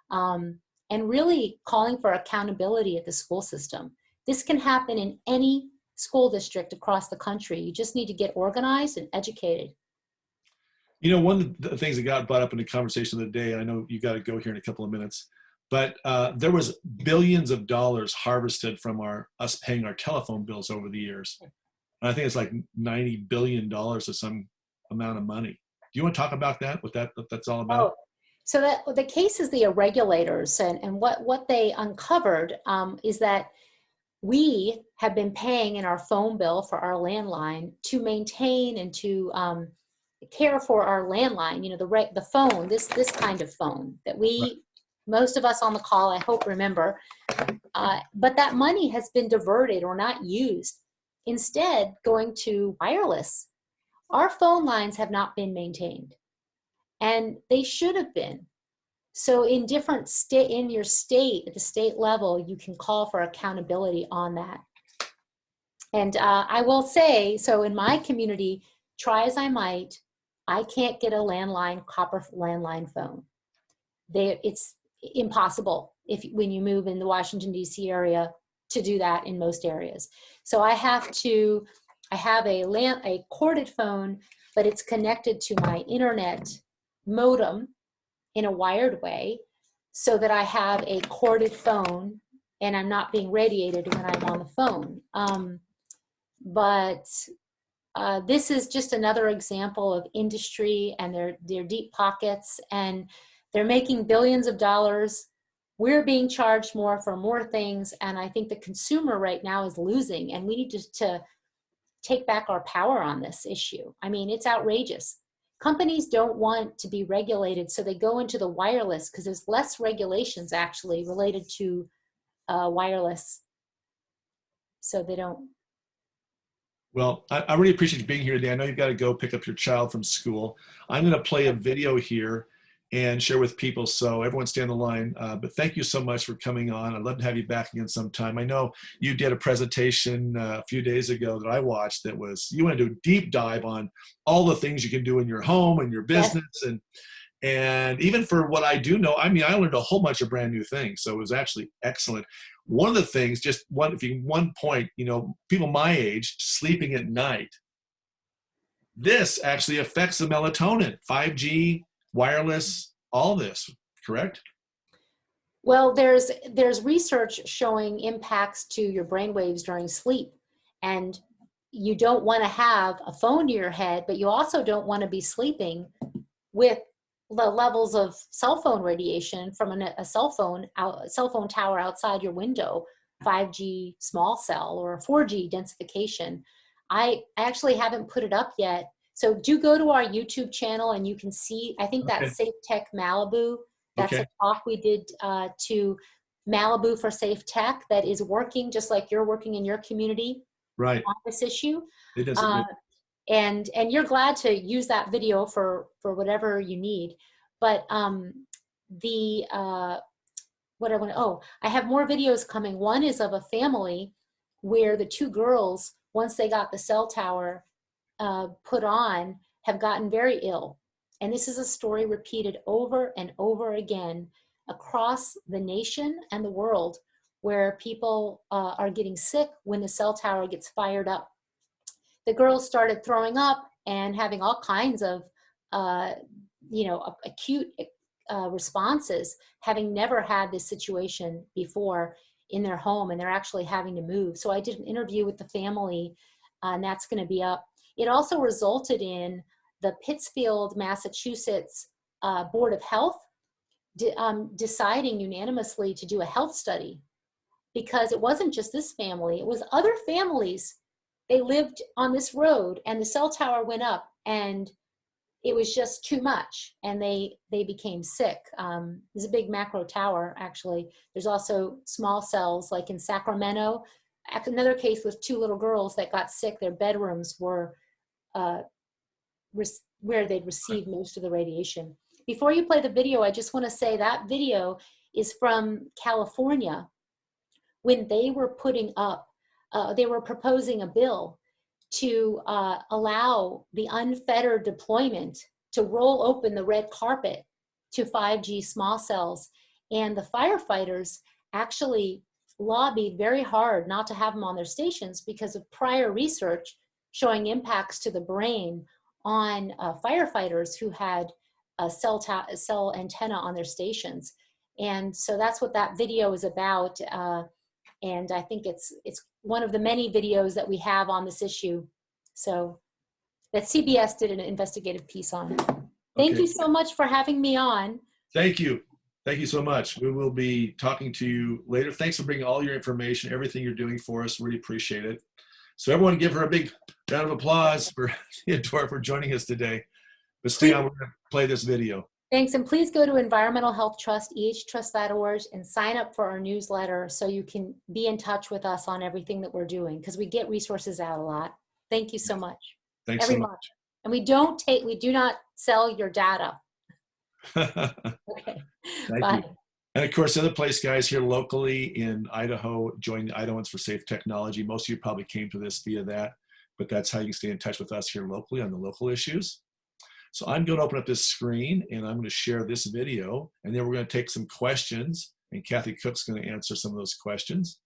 and really calling for accountability at the school system. This can happen in any school district across the country. You just need to get organized and educated. One of the things that got brought up in the conversation of the day, and I know you got to go here in a couple of minutes, but there was billions of dollars harvested from us paying our telephone bills over the years. And I think it's like $90 billion or some amount of money. Do you want to talk about that? What that's all about? Oh, so that the case is the regulators, and what they uncovered is that we have been paying in our phone bill for our landline to maintain and to care for our landline, the phone, this kind of phone that we, most of us on the call, I hope, remember, but that money has been diverted or not used, instead going to wireless. Our phone lines have not been maintained, and they should have been. So in different in your state, at the state level, you can call for accountability on that. And I will say, so in my community, try as I might, I can't get a copper landline phone. It's impossible when you move in the Washington, D.C. area to do that in most areas. So I have a corded phone, but it's connected to my internet modem in a wired way so that I have a corded phone and I'm not being radiated when I'm on the phone. But this is just another example of industry and their deep pockets, and they're making billions of dollars. We're being charged more for more things, and I think the consumer right now is losing, and we need to take back our power on this issue. I mean, it's outrageous. Companies don't want to be regulated, so they go into the wireless because there's less regulations actually related to wireless. So they don't. Well, I really appreciate you being here today. I know you've got to go pick up your child from school. I'm going to play a video here and share with people, so everyone stay on the line. But thank you so much for coming on. I'd love to have you back again sometime. I know you did a presentation a few days ago that I watched that you want to do a deep dive on all the things you can do in your home and your business. Yes. And even for what I do know, I mean, I learned a whole bunch of brand new things. So it was actually excellent. One of the things, one point, people my age sleeping at night, this actually affects the melatonin, 5G, wireless, all this, correct? Well, there's research showing impacts to your brain waves during sleep. And you don't want to have a phone to your head, but you also don't want to be sleeping with the levels of cell phone radiation from a cell phone tower outside your window, 5G small cell or 4G densification. I actually haven't put it up yet. So do go to our YouTube channel and you can see, I think that's Safe Tech Malibu. That's a talk we did to Malibu for Safe Tech that is working just like you're working in your community on this issue. It does. And you're glad to use that video for whatever you need. But I have more videos coming. One is of a family where the two girls, once they got the cell tower put on, have gotten very ill. And this is a story repeated over and over again across the nation and the world, where people are getting sick when the cell tower gets fired up. The girls started throwing up and having all kinds of, acute responses, having never had this situation before in their home, and they're actually having to move. So I did an interview with the family, and that's going to be up. It also resulted in the Pittsfield, Massachusetts Board of Health deciding unanimously to do a health study, because it wasn't just this family, it was other families. They lived on this road and the cell tower went up and it was just too much and they became sick. There's a big macro tower, actually. There's also small cells like in Sacramento. Another case with two little girls that got sick. Their bedrooms were where they'd received most of the radiation. Before you play the video, I just want to say that video is from California when they were putting up they were proposing a bill to allow the unfettered deployment to roll open the red carpet to 5G small cells. And the firefighters actually lobbied very hard not to have them on their stations because of prior research showing impacts to the brain on firefighters who had a cell antenna on their stations. And so that's what that video is about. And I think it's one of the many videos that we have on this issue. So that CBS did an investigative piece on. Thank you so much for having me on. Thank you. Thank you so much. We will be talking to you later. Thanks for bringing all your information, everything you're doing for us. Really appreciate it. So everyone give her a big round of applause for Theodora for joining us today. But stay on, we're going to play this video. Thanks, and please go to Environmental Health Trust, ehtrust.org, and sign up for our newsletter so you can be in touch with us on everything that we're doing, because we get resources out a lot. Thank you so much. Thanks so much. And we do not sell your data. Okay, bye. You. And of course, the other place, guys, here locally in Idaho, join the Idahoans for Safe Technology. Most of you probably came to this via that. but that's how you can stay in touch with us here locally on the local issues. So I'm going to open up this screen and I'm going to share this video, and then we're going to take some questions, and Cathy Cooke's going to answer some of those questions.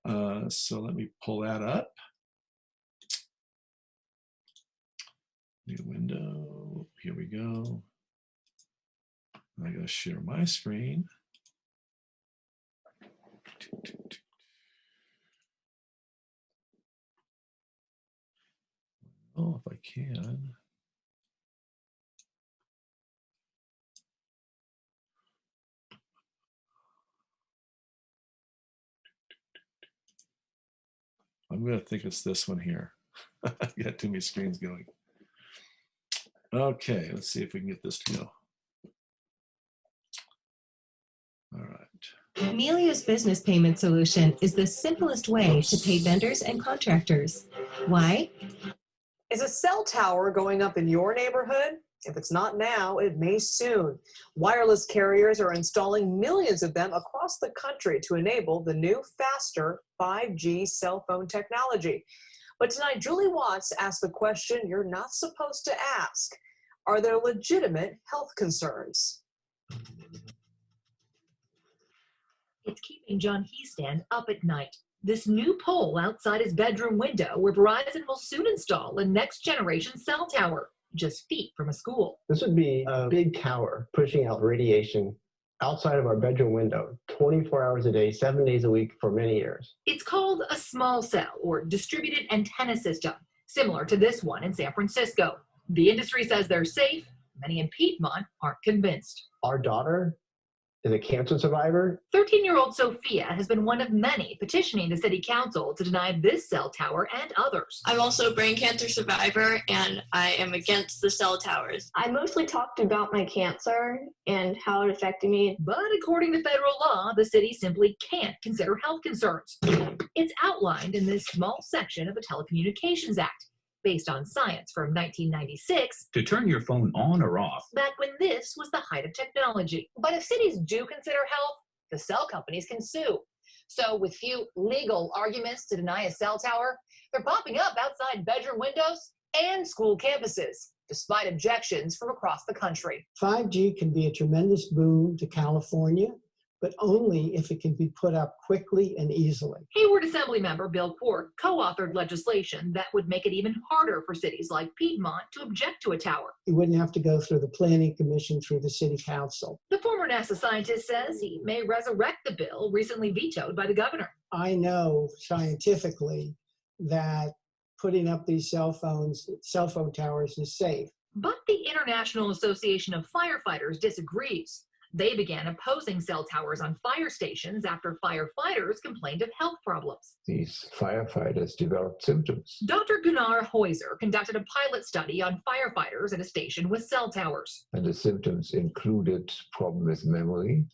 So let me pull that up. New window, here we go. I gotta share my screen. Oh, if I can. I'm gonna think it's this one here. I got too many screens going. Okay, let's see if we can get this to go. All right. Amelia's business payment solution is the simplest way to pay vendors and contractors. Why? Is a cell tower going up in your neighborhood? If it's not now, it may soon. Wireless carriers are installing millions of them across the country to enable the new, faster 5G cell phone technology. But tonight, Julie Watts asked the question you're not supposed to ask. Are there legitimate health concerns? It's keeping John Heastand up at night. This new pole outside his bedroom window where Verizon will soon install a next-generation cell tower, just feet from a school. This would be a big tower pushing out radiation outside of our bedroom window, 24 hours a day, 7 days a week for many years. It's called a small cell or distributed antenna system, similar to this one in San Francisco. The industry says they're safe. Many in Piedmont aren't convinced. Our daughter is a cancer survivor. 13-year-old Sophia has been one of many petitioning the city council to deny this cell tower and others. I'm also a brain cancer survivor, and I am against the cell towers. I mostly talked about my cancer and how it affected me. But according to federal law, the city simply can't consider health concerns. It's outlined in this small section of the Telecommunications Act, based on science from 1996. To turn your phone on or off. Back when this was the height of technology. But if cities do consider health, the cell companies can sue. So with few legal arguments to deny a cell tower, they're popping up outside bedroom windows and school campuses, despite objections from across the country. 5G can be a tremendous boon to California, but only if it can be put up quickly and easily. Hayward Assemblymember Bill Quirk co-authored legislation that would make it even harder for cities like Piedmont to object to a tower. You wouldn't have to go through the Planning Commission, through the City Council. The former NASA scientist says he may resurrect the bill recently vetoed by the governor. I know scientifically that putting up these cell phone towers is safe. But the International Association of Firefighters disagrees. They began opposing cell towers on fire stations after firefighters complained of health problems. These firefighters developed symptoms. Dr. Gunnar Heuser conducted a pilot study on firefighters at a station with cell towers. And the symptoms included problem with memory,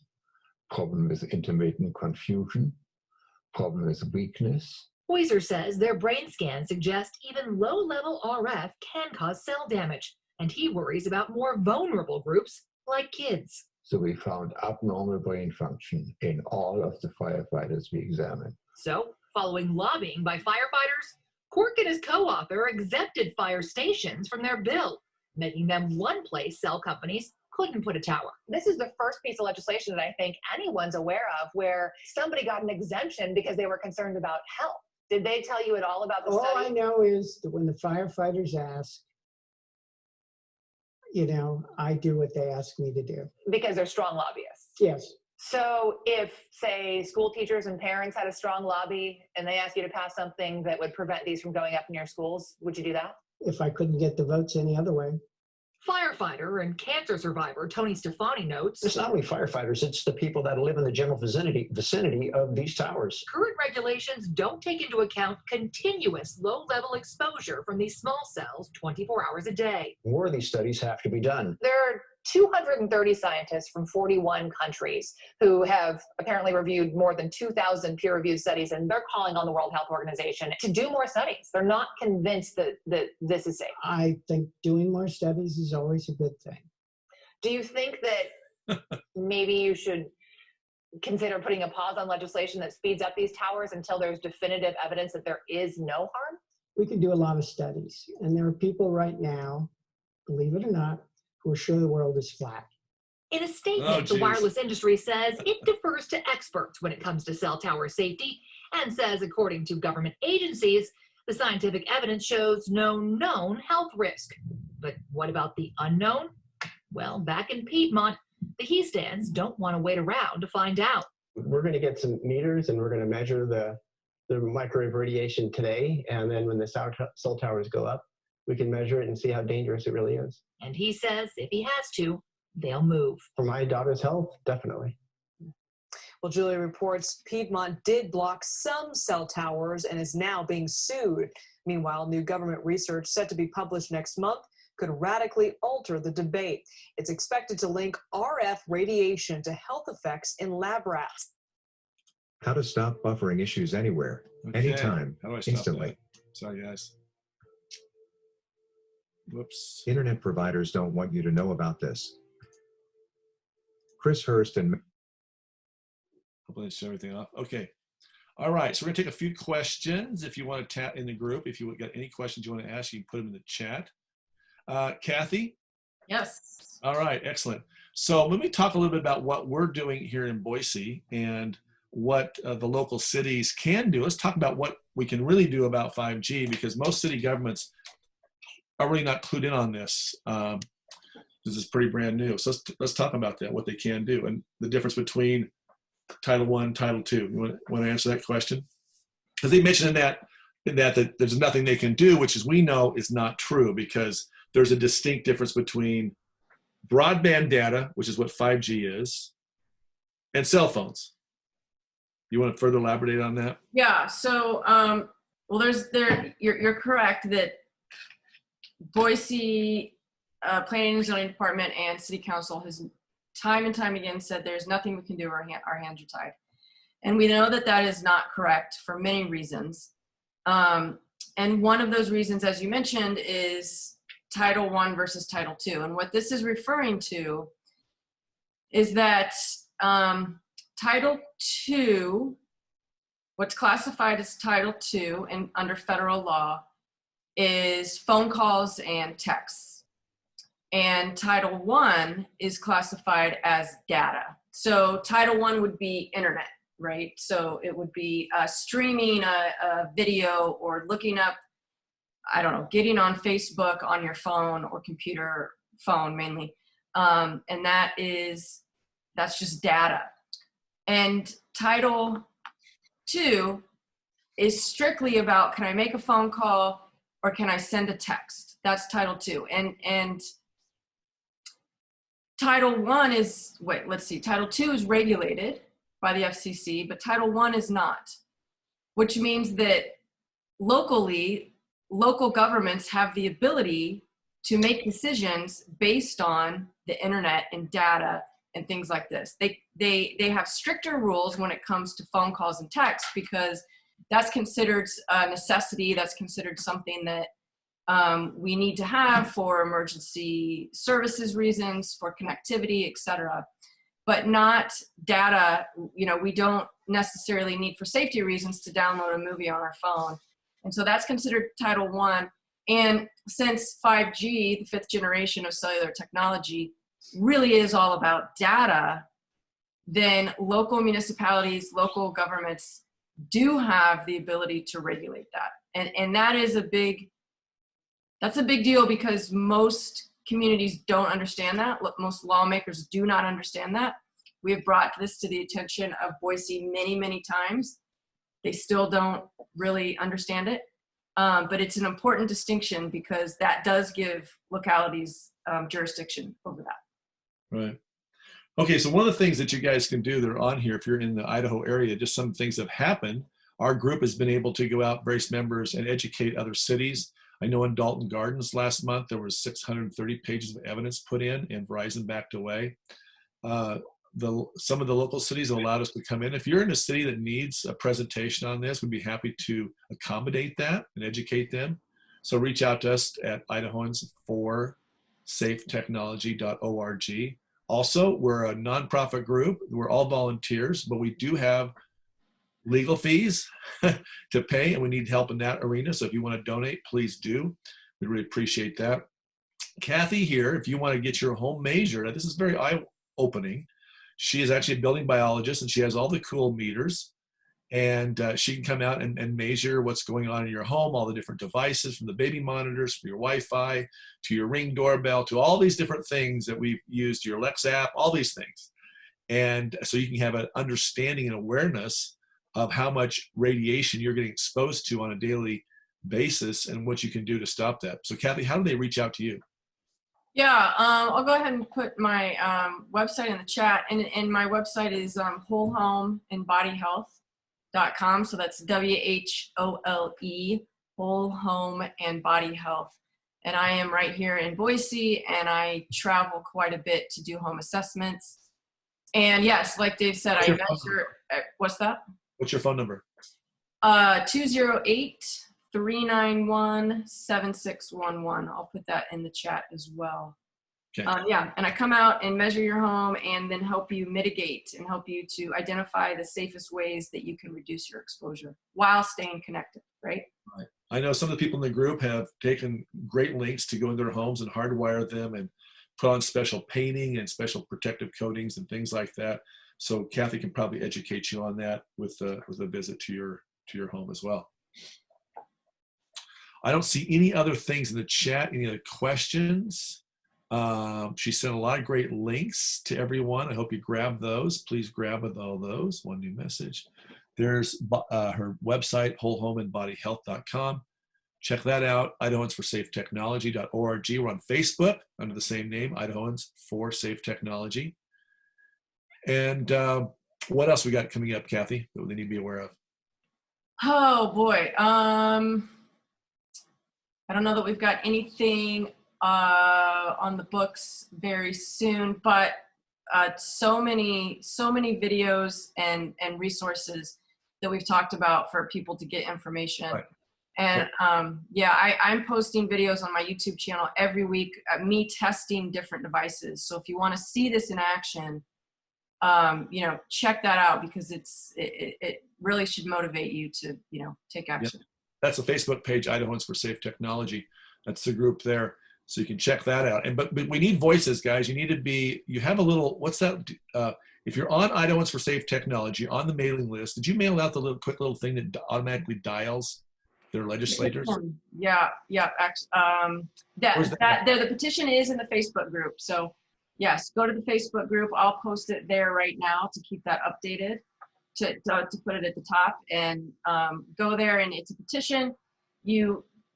problem with intermittent confusion, problem with weakness. Heuser says their brain scans suggest even low-level RF can cause cell damage, and he worries about more vulnerable groups like kids. So we found abnormal brain function in all of the firefighters we examined. So, following lobbying by firefighters, Quirk and his co-author exempted fire stations from their bill, making them one place cell companies couldn't put a tower. This is the first piece of legislation that I think anyone's aware of where somebody got an exemption because they were concerned about health. Did they tell you at all about the study? All I know is that when the firefighters ask, I do what they ask me to do. Because they're strong lobbyists. Yes. So if, say, school teachers and parents had a strong lobby and they asked you to pass something that would prevent these from going up in your schools, would you do that? If I couldn't get the votes any other way. Firefighter and cancer survivor Tony Stefani notes, it's not only firefighters, it's the people that live in the general vicinity of these towers. Current regulations don't take into account continuous low-level exposure from these small cells 24 hours a day. More of these studies have to be done. There are 230 scientists from 41 countries who have apparently reviewed more than 2,000 peer-reviewed studies, and they're calling on the World Health Organization to do more studies. They're not convinced that this is safe. I think doing more studies is always a good thing. Do you think that maybe you should consider putting a pause on legislation that speeds up these towers until there's definitive evidence that there is no harm? we can do a lot of studies. And there are people right now, believe it or not, who are sure the world is flat. In a statement, the wireless industry says it defers to experts when it comes to cell tower safety and says, according to government agencies, the scientific evidence shows no known health risk. But what about the unknown? Well, back in Piedmont, the he stands don't want to wait around to find out. We're going to get some meters and we're going to measure the microwave radiation today. And then when the cell towers go up, we can measure it and see how dangerous it really is. And he says if he has to, they'll move. For my daughter's health, definitely. Well, Julia reports Piedmont did block some cell towers and is now being sued. Meanwhile, new government research set to be published next month could radically alter the debate. It's expected to link RF radiation to health effects in lab rats. How to stop buffering issues anywhere, anytime, How do I stop instantly. that? Sorry, guys. Whoops. Internet providers don't want you to know about this. Chris Hurst and Hopefully, show everything off. Okay. All right. So we're going to take a few questions. If you want to tap in the group, if you got any questions you want to ask, you can put them in the chat. Kathy? Yes. All right. Excellent. So let me talk a little bit about what we're doing here in Boise and what the local cities can do. Let's talk about what we can really do about 5G, because most city governments are really not clued in on this. This is pretty brand new. So let's talk about that, what they can do, and the difference between Title I, Title II. You want to answer that question? Because they mentioned in that there's nothing they can do, which is we know is not true, because there's a distinct difference between broadband data, which is what 5G is, and cell phones. You want to further elaborate on that? Yeah. So, well, you're correct that Boise Planning and Zoning Department and City Council has time and time again said there's nothing we can do. Our hands are tied, and we know that that is not correct for many reasons. And one of those reasons, as you mentioned, is Title I versus Title II. And what this is referring to is that Title II, what's classified as Title II and under federal law, is phone calls and texts. And Title I is classified as data. So Title I would be internet, right? So it would be streaming a video or looking up, I don't know, getting on Facebook on your phone or computer, phone mainly. And that's just data. And Title II is strictly about, can I make a phone call or can I send a text? That's Title II. And Title I is, Title II is regulated by the FCC, but Title I is not, which means that locally, local governments have the ability to make decisions based on the internet and data and things like this. They have stricter rules when it comes to phone calls and texts, because that's considered a necessity. That's considered something that we need to have for emergency services reasons, for connectivity, etc. But not data. You know, we don't necessarily need for safety reasons to download a movie on our phone. And so that's considered Title I. And since 5G, the 5th generation of cellular technology, really is all about data, then local municipalities, local governments do have the ability to regulate that. And that is that's a big deal, because most communities don't understand that. Most lawmakers do not understand that. We have brought this to the attention of Boise many, many times. They still don't really understand it. But it's an important distinction, because that does give localities jurisdiction over that. Right. Okay, so one of the things that you guys can do that are on here, if you're in the Idaho area, just some things have happened. Our group has been able to go out, various members, and educate other cities. I know in Dalton Gardens last month, there was 630 pages of evidence put in, and Verizon backed away. Some of the local cities have allowed us to come in. If you're in a city that needs a presentation on this, we'd be happy to accommodate that and educate them. So reach out to us at Idahoans for safetechnology.org. Also, we're a nonprofit group. We're all volunteers, but we do have legal fees to pay, and we need help in that arena. So if you want to donate, please do. We really appreciate that. Cathy here, if you want to get your home measured, this is very eye-opening. She is actually a building biologist, and she has all the cool meters. And she can come out and measure what's going on in your home, all the different devices, from the baby monitors, from your Wi-Fi, to your Ring doorbell, to all these different things that we've used, your Lex app, all these things. And so you can have an understanding and awareness of how much radiation you're getting exposed to on a daily basis and what you can do to stop that. So Cathy, how do they reach out to you? Yeah, I'll go ahead and put my website in the chat. And my website is Whole Home and Body Health.com. So that's WHOLE, Whole Home and Body Health. And I am right here in Boise, and I travel quite a bit to do home assessments. And yes, like Dave said, I measure, what's that? What's your phone number? 208-391-7611. I'll put that in the chat as well. Okay. Yeah, and I come out and measure your home and then help you mitigate and help you to identify the safest ways that you can reduce your exposure while staying connected, right? Right. I know some of the people in the group have taken great lengths to go in their homes and hardwire them and put on special painting and special protective coatings and things like that. So Cathy can probably educate you on that with a visit to your home as well. I don't see any other things in the chat, any other questions. She sent a lot of great links to everyone. I hope you grab those. Please grab all those. One new message. There's her website, wholehomeandbodyhealth.com. Check that out. Idahoansforsafetechnology.org. We're on Facebook under the same name, Idahoans for Safe Technology. And what else we got coming up, Cathy, that they need to be aware of? Oh boy. I don't know that we've got anything on the books very soon, but so many videos and resources that we've talked about for people to get information. Right. And yeah, I'm posting videos on my YouTube channel every week, me testing different devices. So if you want to see this in action, you know, check that out, because it really should motivate you to, you know, take action. Yep. That's a Facebook page, Idahoans for Safe Technology. That's the group there. So you can check that out. And but we need voices, guys. You need to be, you have a little, what's that? If you're on Idahoans for Safe Technology, on the mailing list, did you mail out the quick little thing that automatically dials their legislators? Yeah. The petition is in the Facebook group. So yes, go to the Facebook group. I'll post it there right now to keep that updated, to put it at the top, and go there, and it's a petition.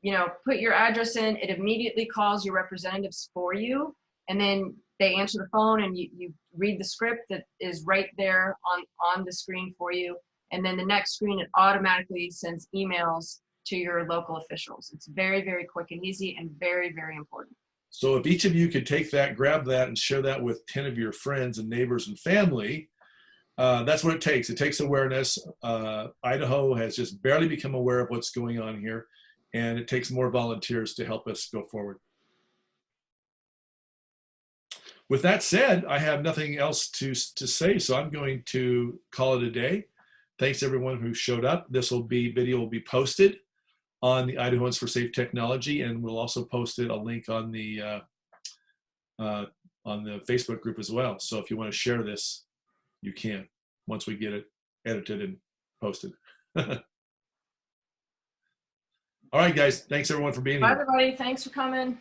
You know, put your address in, it immediately calls your representatives for you, and then they answer the phone, and you read the script that is right there on the screen for you. And then the next screen, it automatically sends emails to your local officials. It's very, very quick and easy, and very, very important. So if each of you could take that, grab that, and share that with 10 of your friends and neighbors and family, that's what it takes. It takes awareness. Idaho has just barely become aware of what's going on here, and it takes more volunteers to help us go forward. With that said, I have nothing else to say, so I'm going to call it a day. Thanks everyone who showed up. Video will be posted on the Idahoans for Safe Technology, and we'll also post a link on the Facebook group as well. So if you want to share this, you can, once we get it edited and posted. All right, guys. Thanks everyone for being here. Bye, everybody. Thanks for coming.